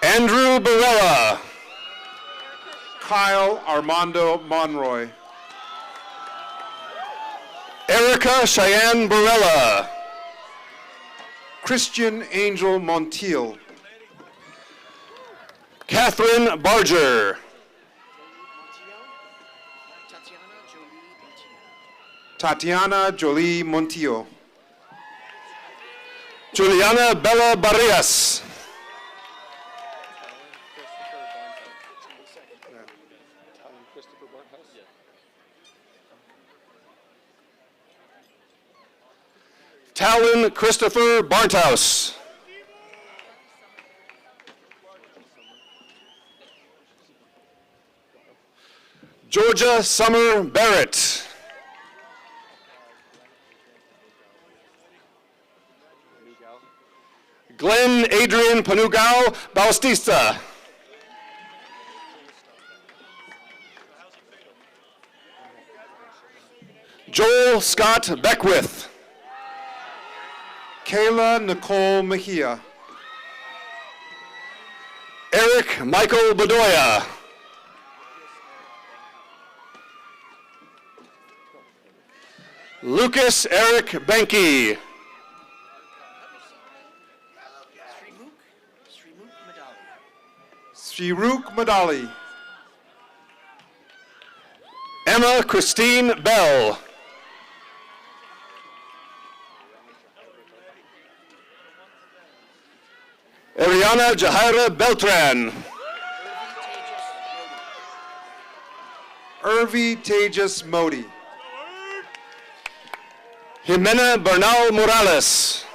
Andrew Barella. Kyle Armando Monroy. Erica Cheyenne Barella. Christian Angel Montiel. Catherine Barger. Tatiana Jolie Montiel. Juliana Bella Barrias. Talon Christopher Barthouse. Georgia Summer Barrett. Glenn Adrian Panugao Bautista. Joel Scott Beckwith. Kayla Nicole Mejia. Eric Michael Bedoya. Lucas Eric Benke. Sriruk Madali. Emma Christine Bell. Ariana Jahaira Beltran. Irvi Tejas Modi. Jimena Bernal Morales.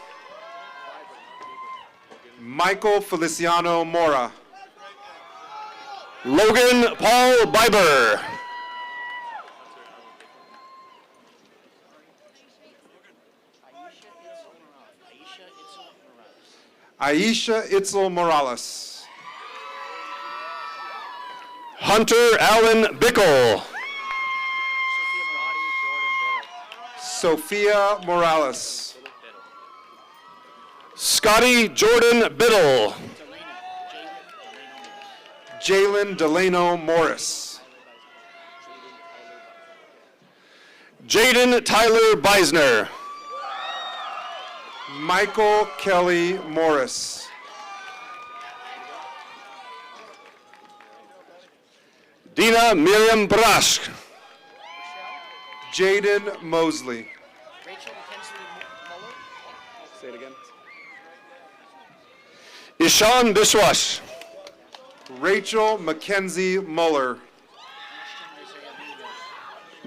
Michael Feliciano Mora. Logan Paul Biber. Aisha Itzel Morales. Hunter Allen Bickle. Sophia Morales. Scotty Jordan Biddle. Jalen Delano Morris. Jaden Tyler Beisner. Michael Kelly Morris. Dina Miriam Brash. Jaden Mosley. Say it again. Ishan Biswash. Rachel Mackenzie Muller.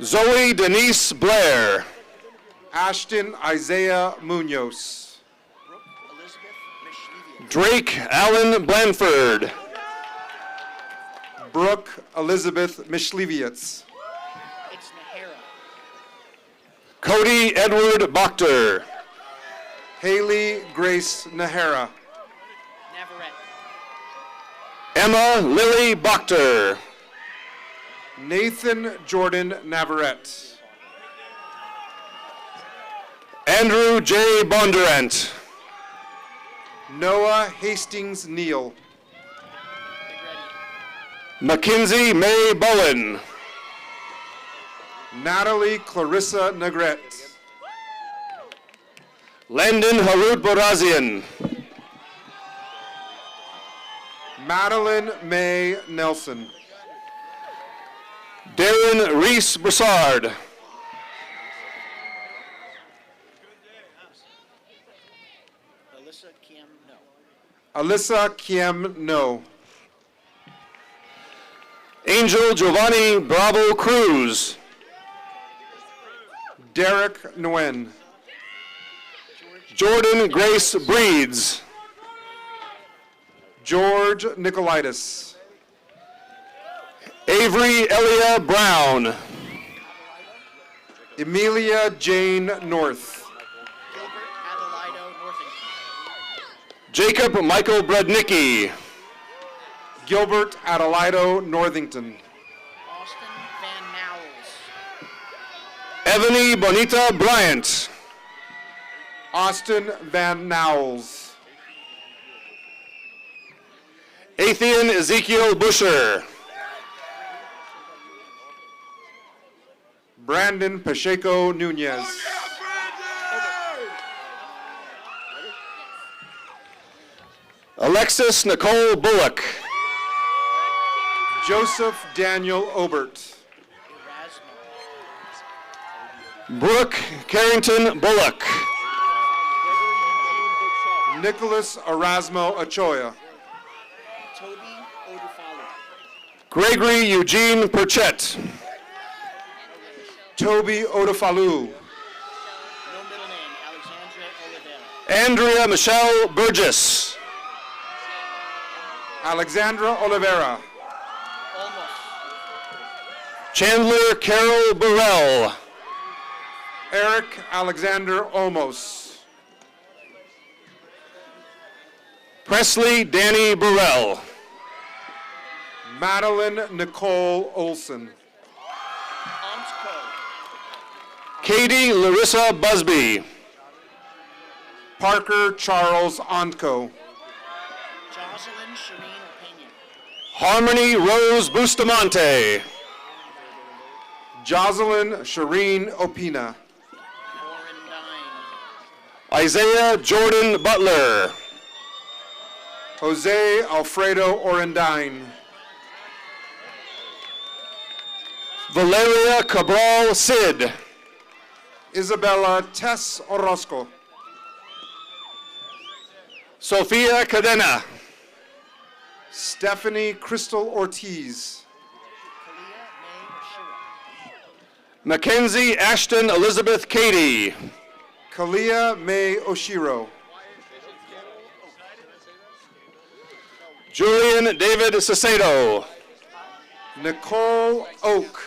Zoe Denise Blair. Ashton Isaiah Munoz. Drake Allen Blanford. Brooke Elizabeth Mishlevietz. Cody Edward Bochter. Haley Grace Nahara. Emma Lily Bochter. Nathan Jordan Navarette. Andrew J. Bondurant. Noah Hastings Neal. Mackenzie May Bowen. Natalie Clarissa Negrete. Landon Harut Borazian. Madeline May Nelson. Darren Reese Broussard. Alyssa Kiem No. Angel Giovanni Bravo Cruz. Derek Nguyen. Jordan Grace Breeds. George Nicolaitis. Avery Elia Brown. Emilia Jane North. Gilbert Adelido Northington. Jacob Michael Brudnicki. Gilbert Adelido Northington. Austin Van Nowles. Ebony Bonita Bryant. Austin Van Nowles. Athian Ezekiel Busher. Brandon Pacheco Nunez. Alexis Nicole Bullock. Joseph Daniel Obert. Brooke Carrington Bullock. Nicholas Erasmo Ochoa. Toby Odufalu. Gregory Eugene Perchette. Toby Odufalu. No middle name. Alexandra Oliveira. Andrea Michelle Burgess. Alexandra Oliveira. Almost. Chandler Carol Burrell. Eric Alexander Olmos. Presley Danny Burrell. Madeline Nicole Olson. Omsko. Katie Larissa Busby. Parker Charles Ontko. Jocelyn Shireen Pena. Harmony Rose Bustamante. Jocelyn Shireen Opina. Warren Dine. Isaiah Jordan Butler. Jose Alfredo Orendine. Valeria Cabral Sid. Isabella Tess Orozco. Sofia Cadena. Stephanie Crystal Ortiz. Kalia May Shira. Mackenzie Ashton Elizabeth Cady. Kalia May Oshiro. Julian David Sacedo. Nicole Oak.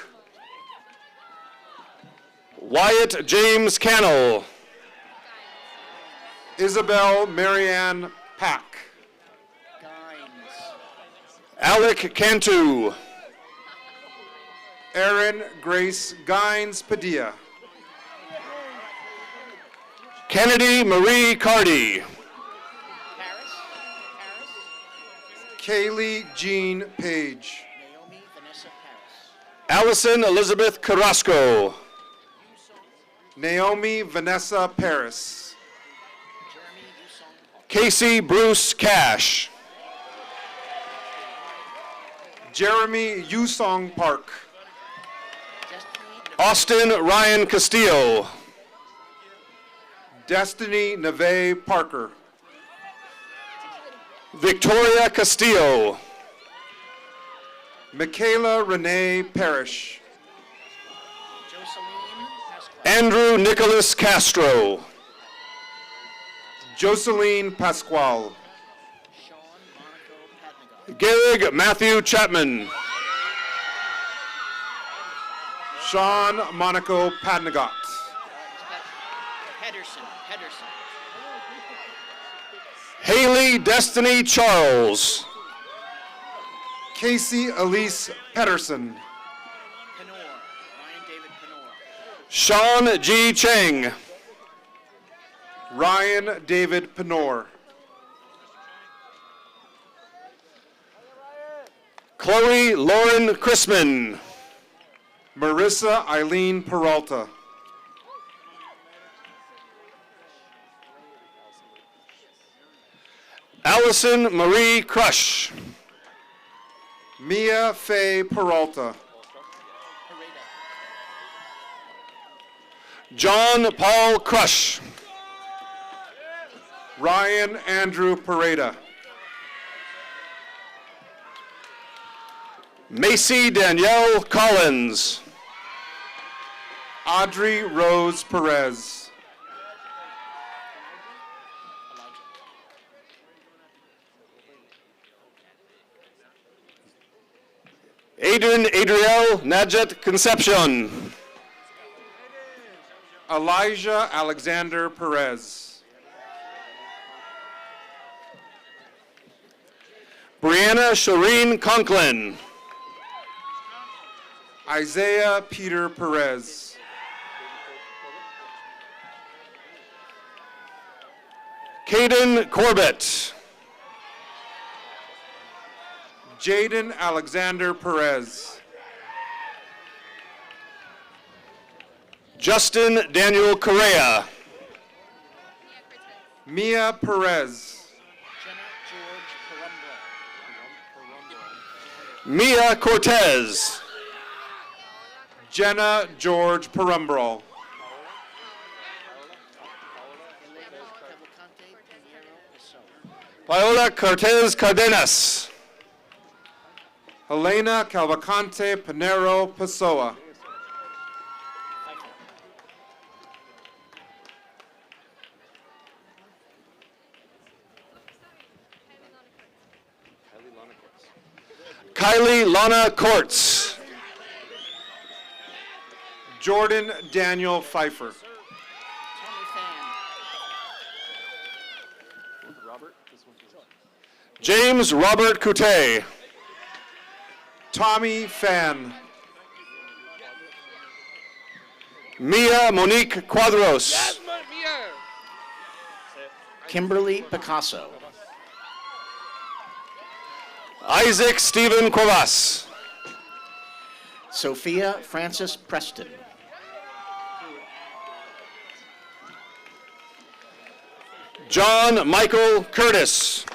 Wyatt James Cannell. Isabel Marianne Pack. Gines. Alec Cantu. Erin Grace Gines Padilla. Kennedy Marie Cardy. Paris. Kaylee Jean Page. Naomi Vanessa Paris. Allison Elizabeth Carrasco. Naomi Vanessa Paris. Jeremy Yusong Park. Casey Bruce Cash. Jeremy Yusong Park. Destiny Austin Ryan Castillo. Destiny Neve Parker. Victoria Castillo. Michaela Renee Parrish. Jocelyn Pasquale. Andrew Nicholas Castro. Jocelyn Pasquale. Sean Monaco Padnagot. Garrig Matthew Chapman. Sean Monaco Padnagot. Pedersen. Haley Destiny Charles. Casey Elise Pedersen. Penor. Ryan David Penor. Sean G. Cheng. Ryan David Penor. Chloe Lauren Chrisman. Marissa Eileen Peralta. Allison Marie Crush. Mia Faye Peralta. Hereda. John Paul Crush. Ryan Andrew Pareda. Macy Danielle Collins. Audrey Rose Perez. Adriel Najet Concepcion. Elijah Alexander Perez. Brianna Shireen Conklin. Isaiah Peter Perez. Caden Corbett. Jaden Alexander Perez. Justin Daniel Correa. Mia Perez. Jenna George Perumbro. Mia Cortez. Jenna George Perumbral. Paola Cortez Cardenas. Helena Calvacante Pinero Pessoa. Kylie Lana Courts. Jordan Daniel Pfeiffer. Tommy Fan. James Robert Coute. Tommy Fan. Mia Monique Quadros. Kimberly Picasso. Isaac Stephen Cuevas. Sophia Francis Preston. John Michael Curtis.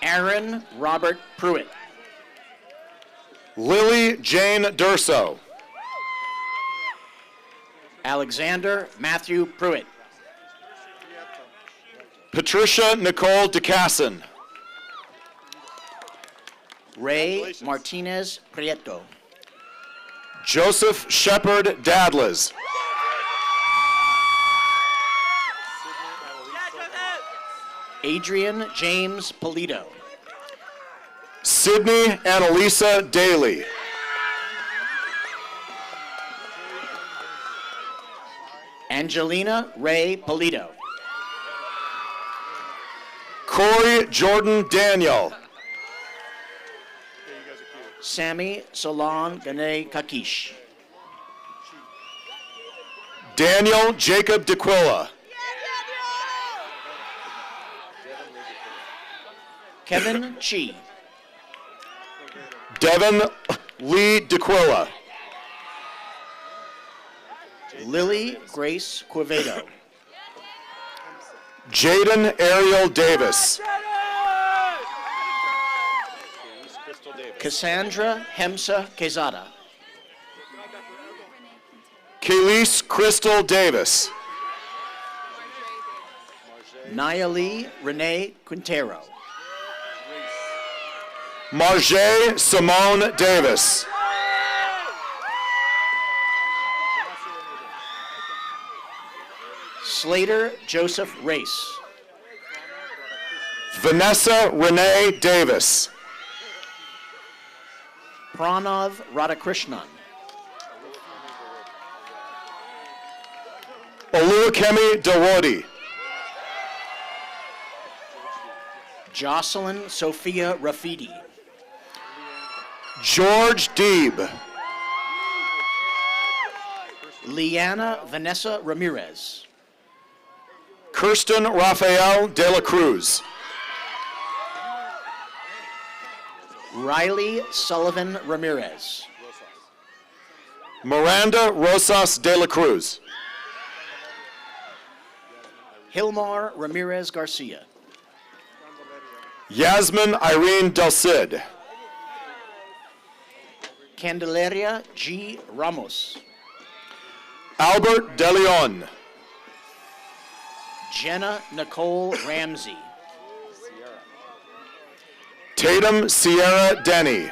Aaron Robert Pruitt. Lily Jane Durso. Alexander Matthew Pruitt. Patricia Nicole DeCasson. Ray Martinez Prieto. Joseph Shepard Dadles. Adrian James Polito. Sydney Annalisa Daly. Angelina Ray Polito. Corey Jordan Daniel. Sammy Solon Gane Kakish. Daniel Jacob DeQuilla. Kevin Chi. Devin Lee DeQuilla. Lily Grace Quevedo. Jaden Ariel Davis. Cassandra Hemsa Quezada. Kelis Crystal Davis. Nayeli Renee Quintero. Marjay Simone Davis. Slater Joseph Race. Vanessa Renee Davis. Pranav Radhakrishnan. Oluwakemi Dawodi. Jocelyn Sophia Rafidi. George Deeb. Liana Vanessa Ramirez. Kirsten Rafael De La Cruz. Riley Sullivan Ramirez. Miranda Rosas De La Cruz. Hilmar Ramirez Garcia. Yasmin Irene Del Cid. Candelaria G. Ramos. Albert De Leon. Jenna Nicole Ramsey. Tatum Sierra Denny.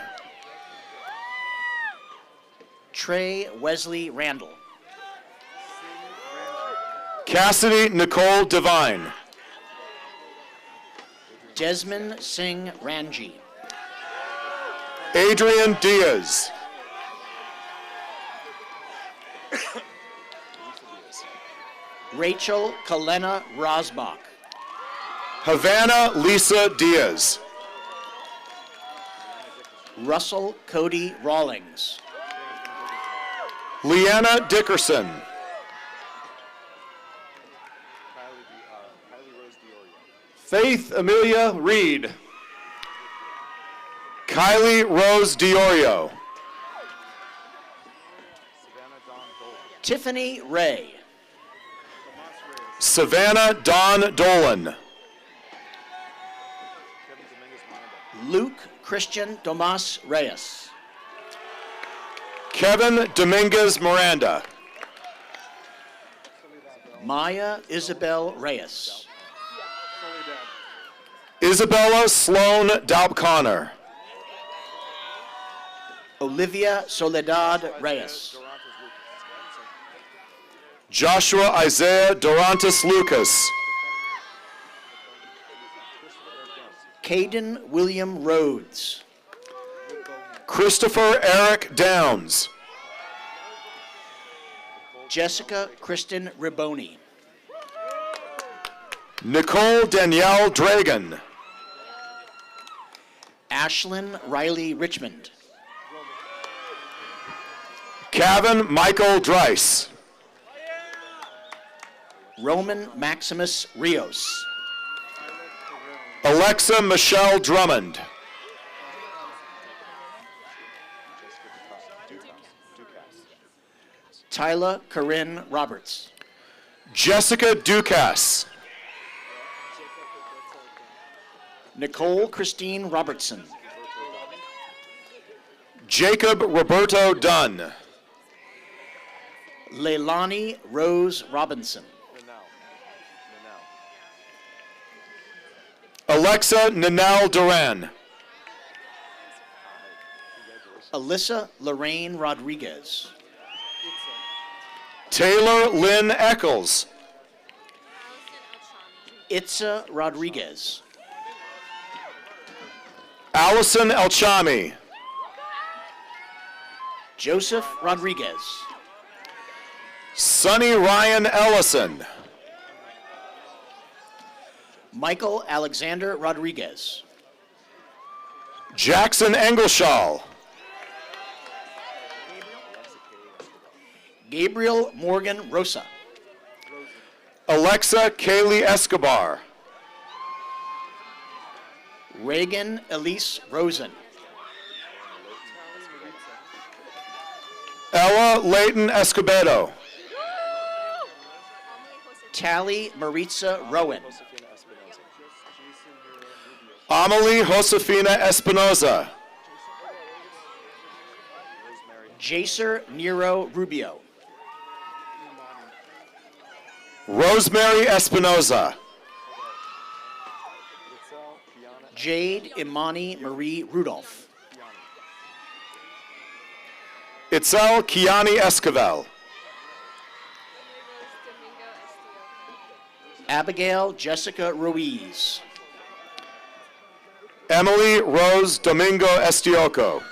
Trey Wesley Randall. Cassidy Nicole Devine. Desmond Singh Ranji. Adrian Diaz. Rachel Kalena Rosbach. Havana Lisa Diaz. Russell Cody Rawlings. Leanna Dickerson. Faith Amelia Reed. Kylie Rose Diorio. Tiffany Ray. Savannah Dawn Dolan. Luke Christian Domas Reyes. Kevin Dominguez Miranda. Maya Isabel Reyes. Isabella Sloan Dalp-Connor. Olivia Soledad Reyes. Joshua Isaiah Dorantes Lucas. Caden William Rhodes. Christopher Eric Downs. Jessica Kristen Riboni. Nicole Danielle Dragon. Ashlyn Riley Richmond. Kevin Michael Dreiss. Roman Maximus Rios. Alexa Michelle Drummond. Tyla Corinne Roberts. Jessica Dukas. Nicole Christine Robertson. Jacob Roberto Dunn. Leilani Rose Robinson. Alexa Ninal Duran. Alyssa Lorraine Rodriguez. Taylor Lynn Eccles. Itza Rodriguez. Allison Elchami. Joseph Rodriguez. Sonny Ryan Ellison. Michael Alexander Rodriguez. Jackson Engelshall. Gabriel Morgan Rosa. Alexa Kaylee Escobar. Reagan Elise Rosen. Ella Leighton Escobedo. Tally Maritza Rowan. Amelie Josefina Espinoza. Jacer Nero Rubio. Rosemary Espinoza. Jade Imani Marie Rudolph. Itzel Kiani Esquivel. Abigail Jessica Ruiz. Emily Rose Domingo Estioco.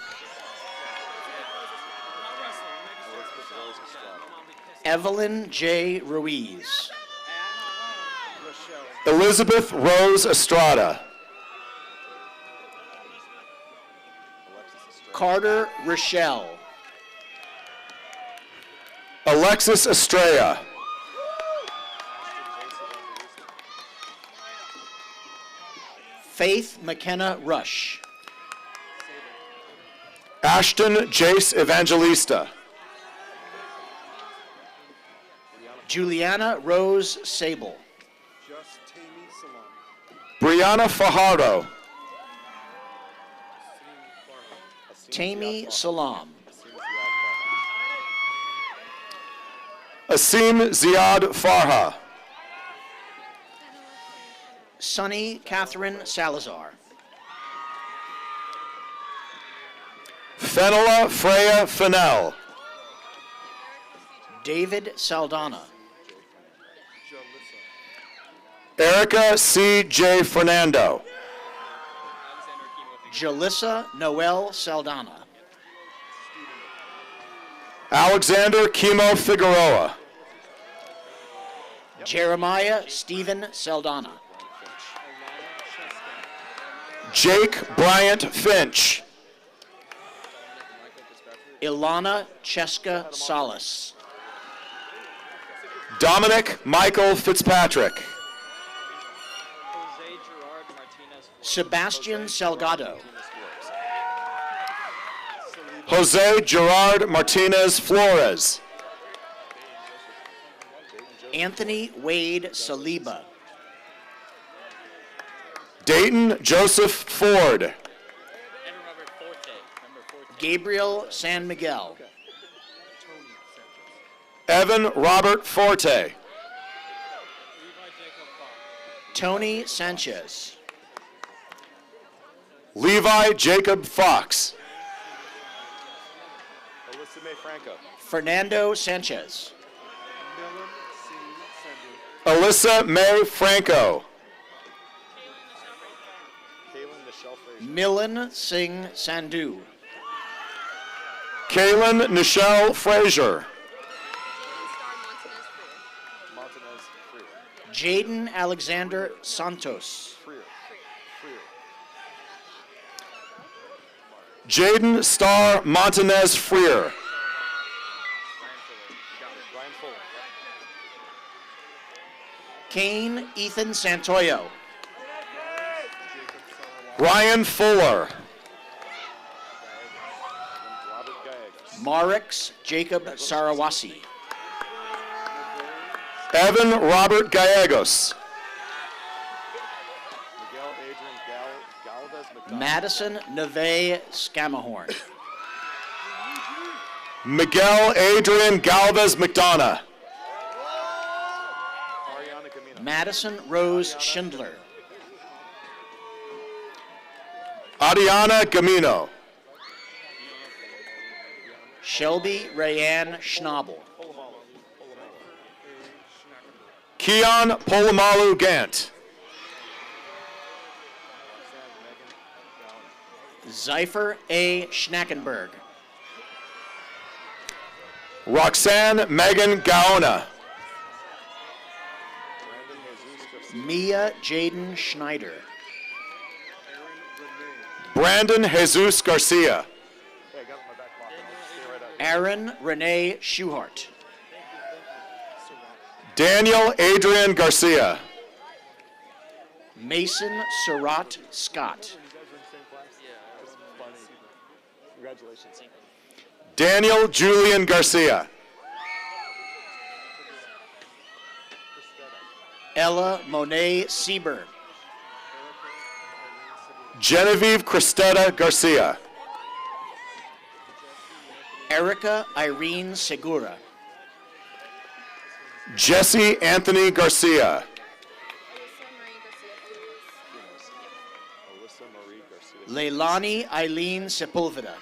Evelyn J. Ruiz. Elizabeth Rose Estrada. Carter Rochelle. Alexis Estrella. Faith McKenna Rush. Ashton Jace Evangelista. Juliana Rose Sable. Brianna Fajardo. Tammy Salam. Asim Ziad Farha. Sunny Catherine Salazar. Fenella Freya Fennell. David Saldana. Erica C. J. Fernando. Jalissa Noel Saldana. Alexander Kimo Figueroa. Jeremiah Stephen Saldana. Jake Bryant Finch. Ilana Cheska Salas. Dominic Michael Fitzpatrick. Sebastian Salgado. Jose Gerard Martinez Flores. Anthony Wade Saliba. Dayton Joseph Ford. Gabriel San Miguel. Evan Robert Forte. Tony Sanchez. Levi Jacob Fox. Fernando Sanchez. Alyssa May Franco. Milan Singh Sandhu. Kaylin Nichelle Frazier. Jaden Alexander Santos. Jaden Star Montanez Freer. Kane Ethan Santoyo. Ryan Fuller. Marix Jacob Sarawasi. Evan Robert Gallegos. Madison Neve Scamahorn. Miguel Adrian Galvez McDonough. Madison Rose Schindler. Adiana Gamino. Shelby Rayanne Schnabel. Keon Polomalu Gant. Zypher A. Schnackenberg. Roxanne Megan Gaona. Mia Jaden Schneider. Brandon Jesus Garcia. Aaron Renee Schuhart. Daniel Adrian Garcia. Mason Surratt Scott. Daniel Julian Garcia. Ella Monet Sieber. Genevieve Cristeta Garcia. Erica Irene Segura. Jesse Anthony Garcia. Leilani Eileen Sepulveda.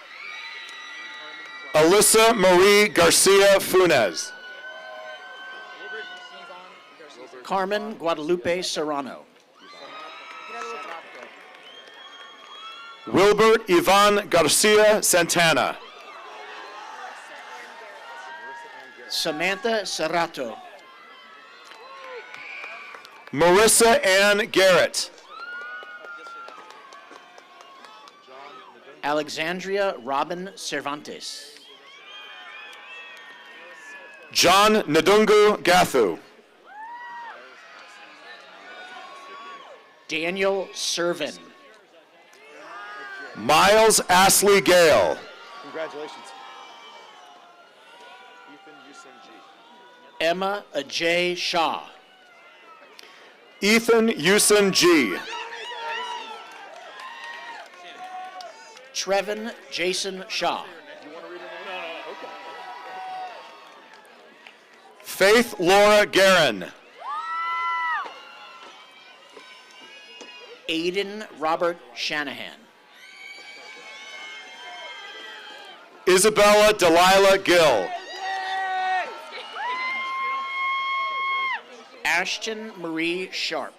Alyssa Marie Garcia Funes. Carmen Guadalupe Serrano. Wilbert Ivan Garcia Santana. Samantha Serrato. Marissa Ann Garrett. Alexandria Robin Cervantes. John Ndungu Gathu. Daniel Servin. Miles Astley Gale. Congratulations. Emma Ajay Shah. Ethan Yusin G. Trevin Jason Shaw. Faith Laura Guerin. Aiden Robert Shanahan. Isabella Delilah Gill. Ashton Marie Sharp.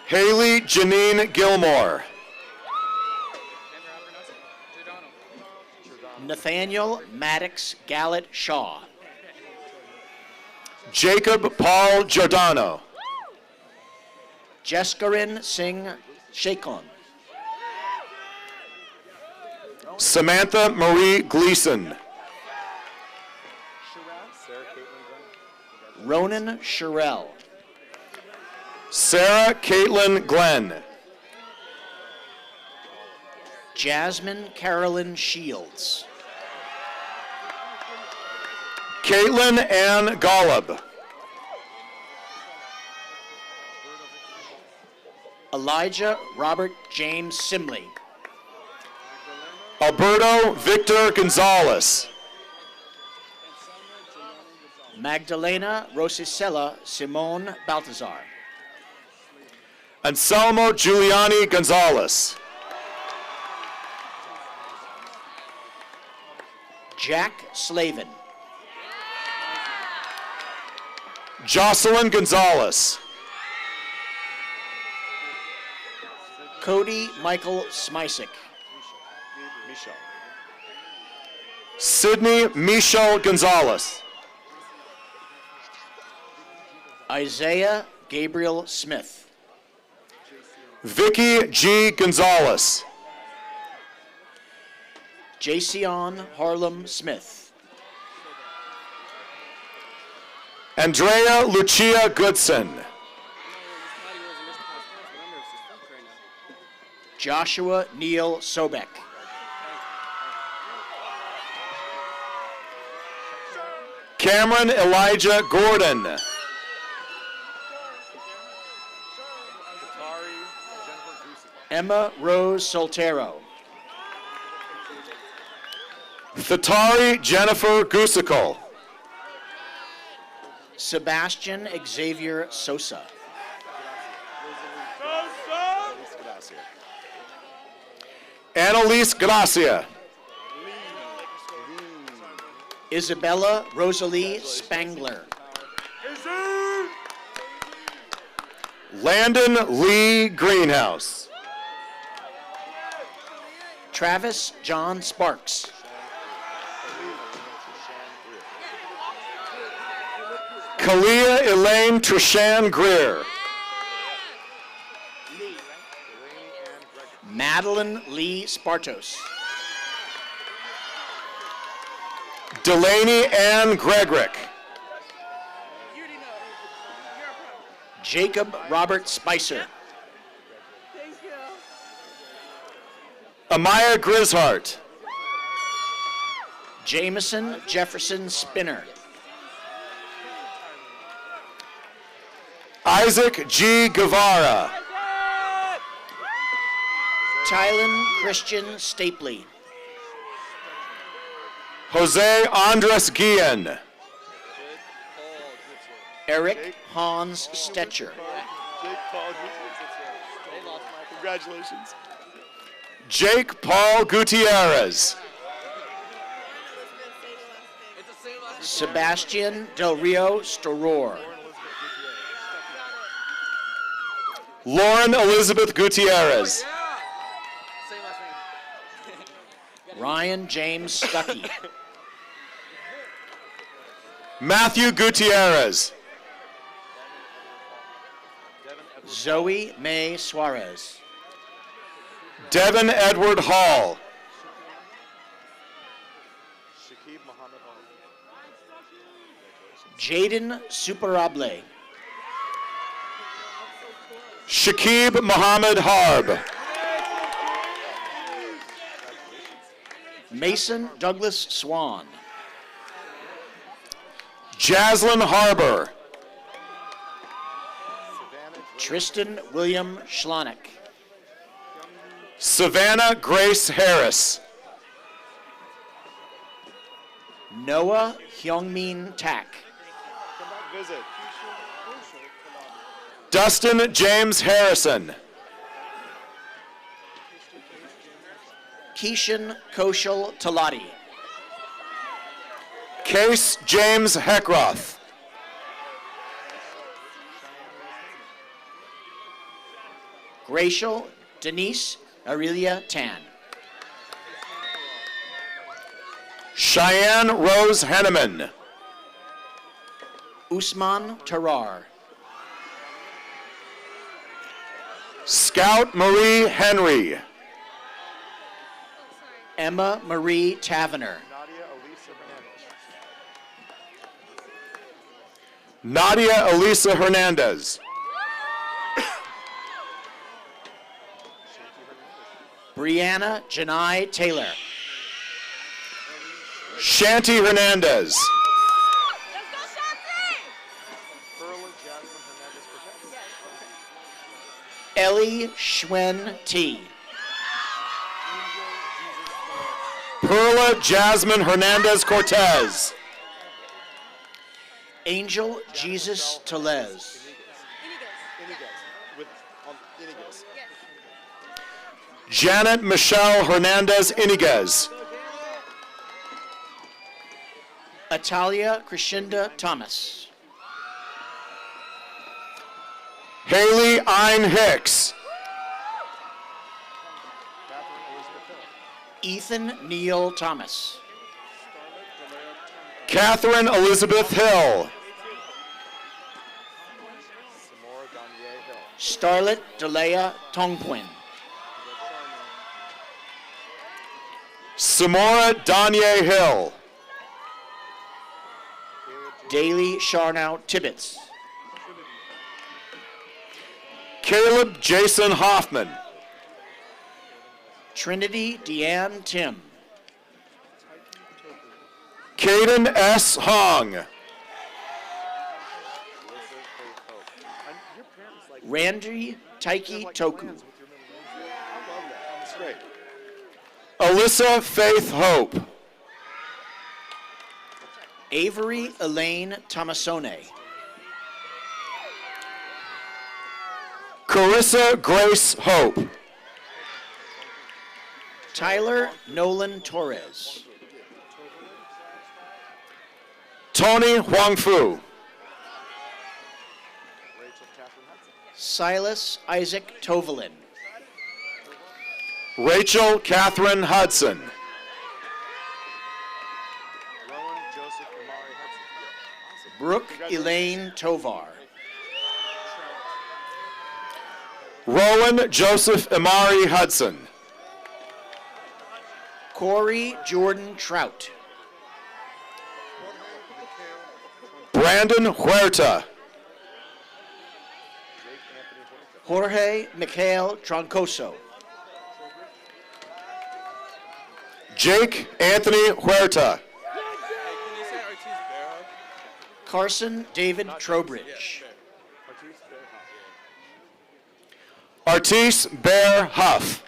Haley Janine Gilmore. Nathaniel Maddox Gallet Shaw. Jacob Paul Giordano. Jeskarin Singh Shekon. Samantha Marie Gleason. Ronan Sherrill. Sarah Caitlin Glenn. Jasmine Carolyn Shields. Caitlin Ann Golub. Elijah Robert James Simley. Alberto Victor Gonzalez. Magdalena Rosicella Simone Baltazar. Anselmo Giuliani Gonzalez. Jack Slavin. Jocelyn Gonzalez. Cody Michael Smisick. Sydney Michelle Gonzalez. Isaiah Gabriel Smith. Vicky G. Gonzalez. Jason Harlem Smith. Andrea Lucia Goodson. Joshua Neal Sobek. Cameron Elijah Gordon. Emma Rose Soltero. Thatari Jennifer Gusical. Sebastian Xavier Sosa. Annalise Gracia. Isabella Rosalie Spangler. Landon Lee Greenhouse. Travis John Sparks. Kalia Elaine Trishan Greer. Madeline Lee Spartos. Delaney Ann Gregrick. Jacob Robert Spicer. Amaya Grishart. Jameson Jefferson Spinner. Isaac G. Guevara. Tylen Christian Stapley. Jose Andres Guillen. Eric Hans Stetcher. Congratulations. Jake Paul Gutierrez. Sebastian Del Rio Storor. Lauren Elizabeth Gutierrez. Ryan James Stuckey. Matthew Gutierrez. Zoe May Suarez. Devin Edward Hall. Jaden Superable. Shakib Mohammed Harb. Mason Douglas Swan. Jaslyn Harbor. Tristan William Schlonick. Savannah Grace Harris. Noah Hyungmin Tak. Dustin James Harrison. Keishan Koshal Talati. Case James Heckroth. Rachel Denise Aurelia Tan. Cheyenne Rose Henneman. Usman Tarar. Scout Marie Henry. Emma Marie Tavener. Nadia Elisa Hernandez. Brianna Janai Taylor. Shanti Hernandez. Ellie Schwen T. Perla Jasmine Hernandez Cortez. Angel Jesus Telez. Janet Michelle Hernandez Iniguez. Atalia Crescenda Thomas. Haley Ein Hicks. Ethan Neal Thomas. Catherine Elizabeth Hill. Starlet Delea Tongpuin. Samora Danye Hill. Daly Sharnow Tibbetts. Caleb Jason Hoffman. Trinity Deanne Tim. Caden S. Hong. Randy Taiki Toku. Alyssa Faith Hope. Avery Elaine Tomasone. Carissa Grace Hope. Tyler Nolan Torres. Tony Huangfu. Silas Isaac Tovalin. Rachel Catherine Hudson. Brooke Elaine Tovar. Rowan Joseph Amari Hudson. Corey Jordan Trout. Brandon Huerta. Jorge Mikhail Troncoso. Jake Anthony Huerta. Carson David Trowbridge. Artis Bear Huff.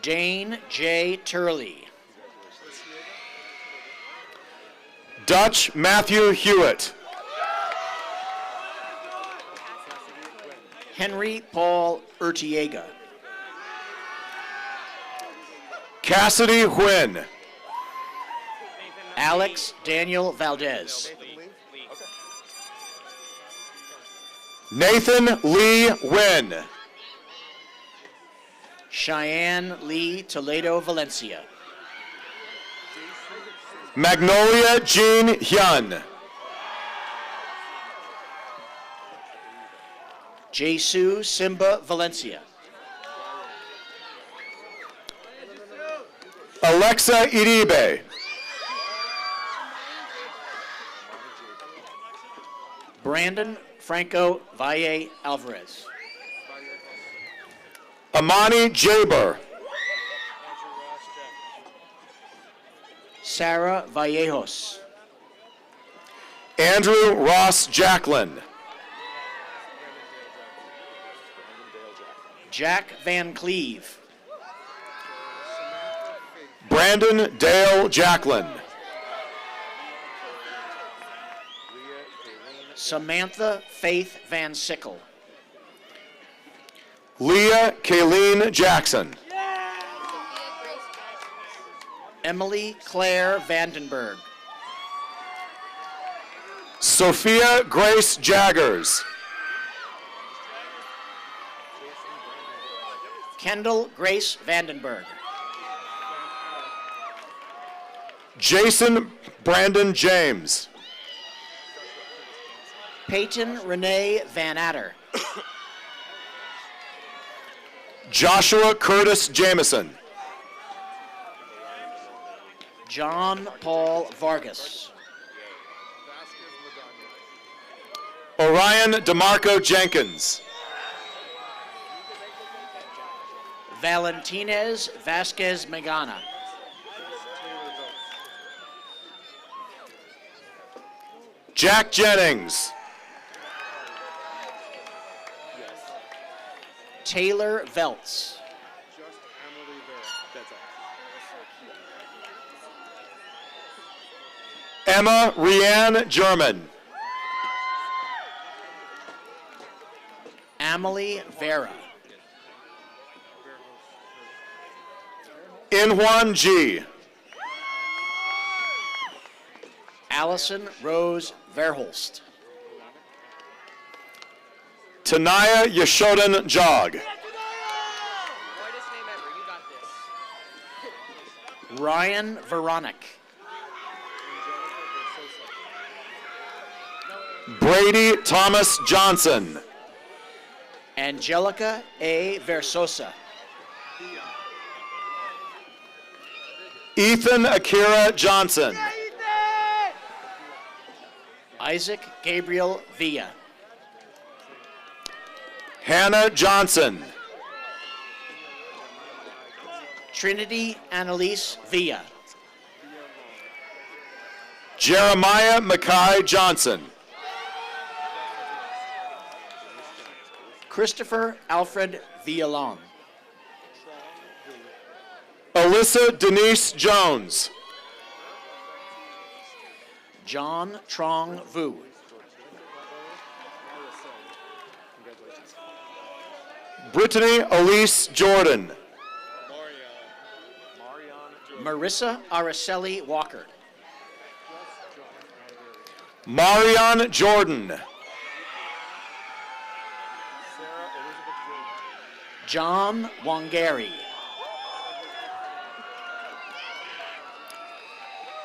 Dane J. Turley. Dutch Matthew Hewitt. Henry Paul Urtiega. Cassidy Huynh. Alex Daniel Valdez. Nathan Lee Wynn. Cheyenne Lee Toledo Valencia. Magnolia Jean Hyun. Jesu Simba Valencia. Alexa Iribe. Brandon Franco Valle Alvarez. Amani Jaber. Sarah Vallejos. Andrew Ross Jacklin. Jack Van Cleve. Brandon Dale Jacklin. Samantha Faith Van Sickle. Leah Kayleen Jackson. Emily Claire Vandenberg. Sophia Grace Jaggers. Kendall Grace Vandenberg. Jason Brandon James. Peyton Renee Van Adder. Joshua Curtis Jameson. John Paul Vargas. Orion DeMarco Jenkins. Valentines Vasquez Megana. Jack Jennings. Taylor Veltz. Emma Rianne German. Amelie Vera. Inhuan G. Allison Rose Verholst. Tanaya Yashodan Jog. Ryan Veronic. Brady Thomas Johnson. Angelica A. Versosa. Ethan Akira Johnson. Isaac Gabriel Villa. Hannah Johnson. Trinity Annalise Villa. Jeremiah Mackay Johnson. Christopher Alfred Villalon. Alyssa Denise Jones. John Trong Vu. Brittany Elise Jordan. Marissa Araceli Walker. Marion Jordan. John Wangari.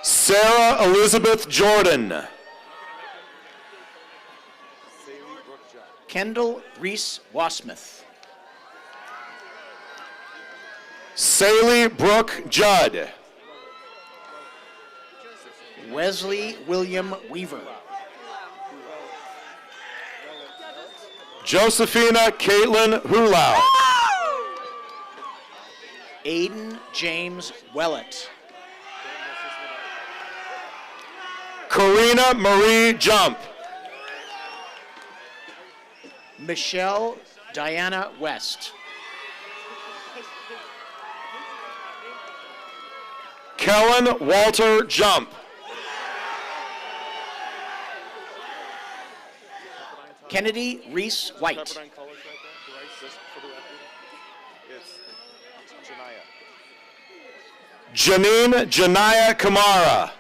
Sarah Elizabeth Jordan. Kendall Reese Wasmith. Saley Brooke Judd. Wesley William Weaver. Josephina Caitlin Hulau. Aiden James Wellett. Karina Marie Jump. Michelle Diana West. Kellen Walter Jump. Kennedy Reese White. Janine Janaya Kamara.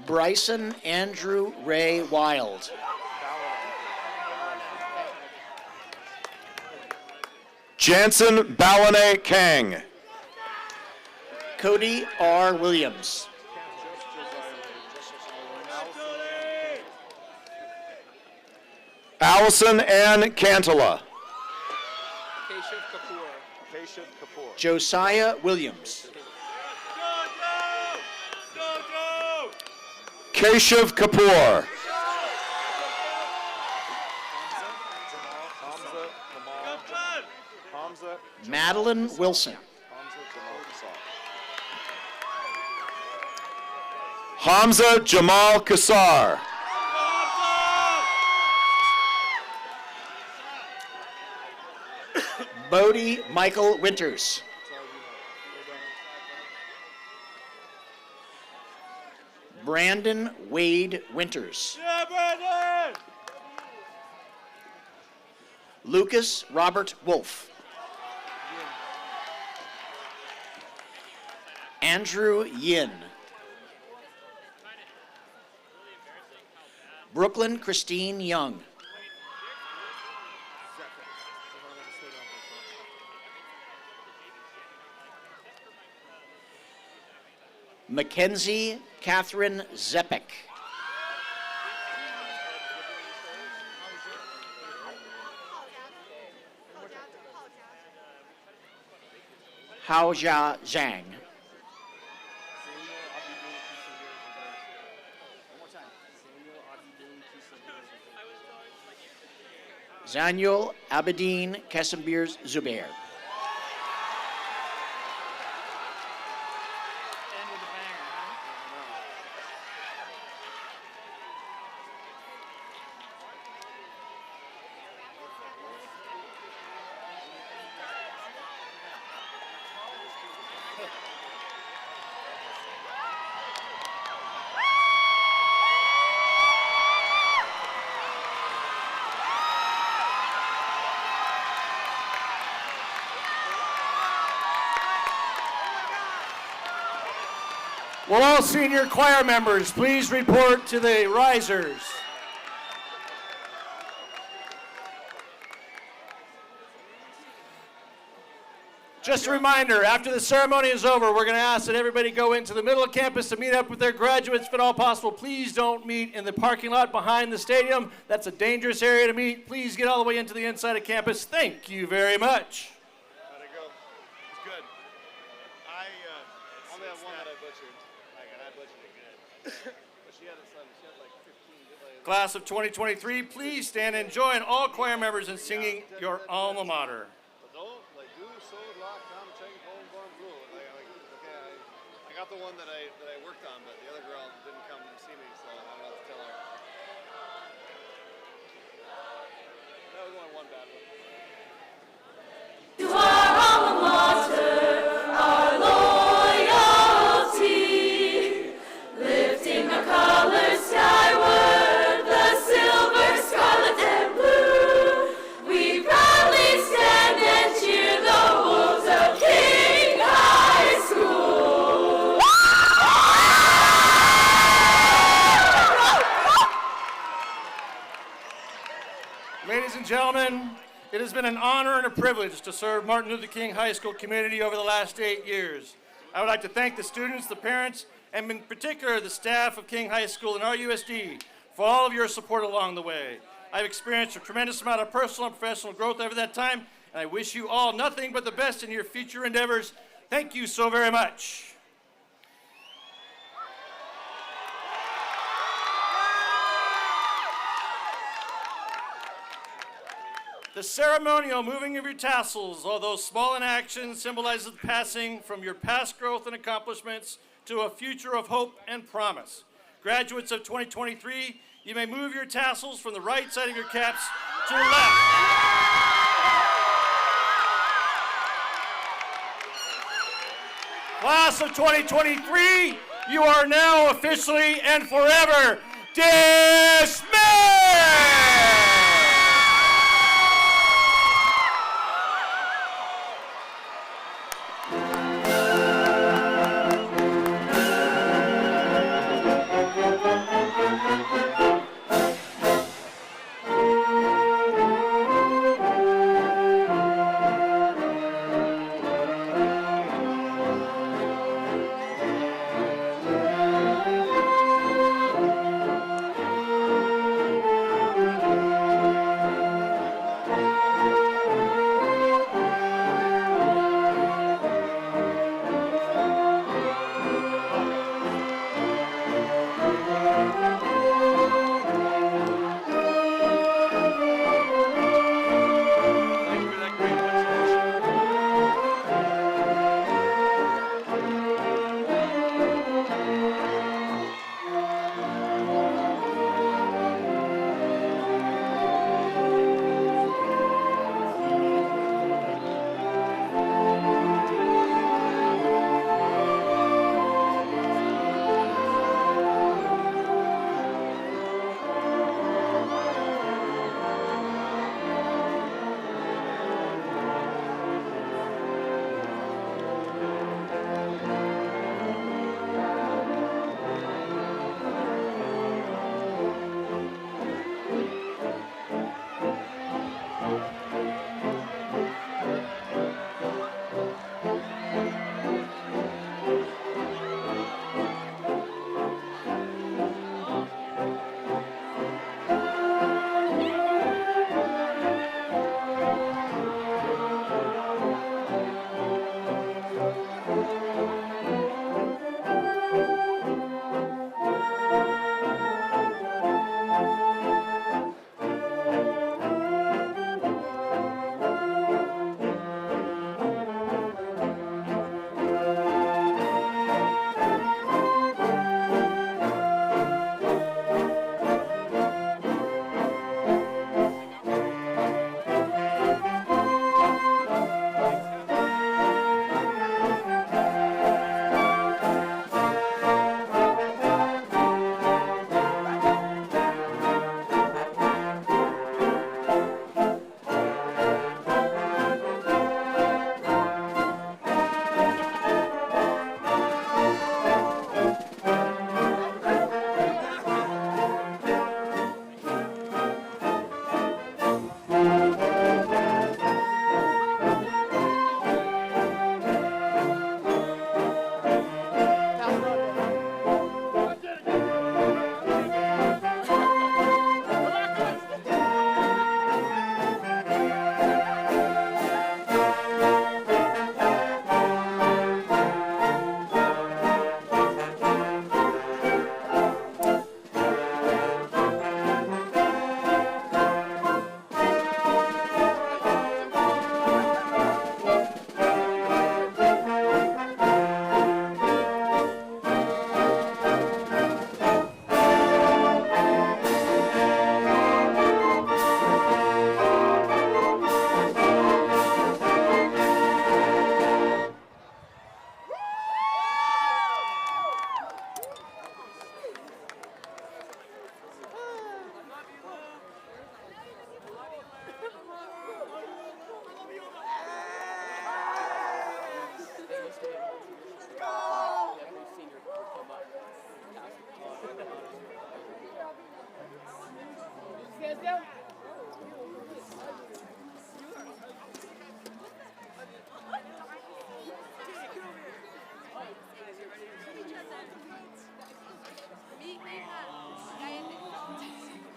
Bryson Andrew Ray Wild. Jansen Balane Kang. Cody R. Williams. Allison Ann Cantala. Josiah Williams. Keshav Kapoor. Madeline Wilson. Hamza Jamal Kassar. Bodie Michael Winters. Brandon Wade Winters. Lucas Robert Wolf. Andrew Yin. Brooklyn Christine Young. Mackenzie Catherine Zepek. Haojia Zhang. Zaniel Abedin Kesembir Zubair. Will all senior choir members please report to the risers? Just a reminder, after the ceremony is over, we're going to ask that everybody go into the middle of campus to meet up with their graduates if at all possible. Please don't meet in the parking lot behind the stadium. That's a dangerous area to meet. Please get all the way into the inside of campus. Thank you very much. How'd it go? It's good. I only have one that I butchered. And I butchered it good. But she had like 15. Class of 2023, please stand and join all choir members in singing your alma mater. I got the one that I worked on, but the other girl didn't come and see me, so I don't know what to tell her. That was only one bad one. To our alma mater, our loyalty, lifting our colors skyward, the silver, scarlet, and blue. We proudly stand and cheer the wolves of King High School. Ladies and gentlemen, it has been an honor and a privilege to serve Martin Luther King High School community over the last 8 years. I would like to thank the students, the parents, and in particular the staff of King High School and RUSD for all of your support along the way. I've experienced a tremendous amount of personal and professional growth over that time, and I wish you all nothing but the best in your future endeavors. Thank you so very much. The ceremonial moving of your tassels, although small in action, symbolizes the passing from your past growth and accomplishments to a future of hope and promise. Graduates of 2023, you may move your tassels from the right side of your caps to the left. Class of 2023, you are now officially and forever dismissed! Thank you.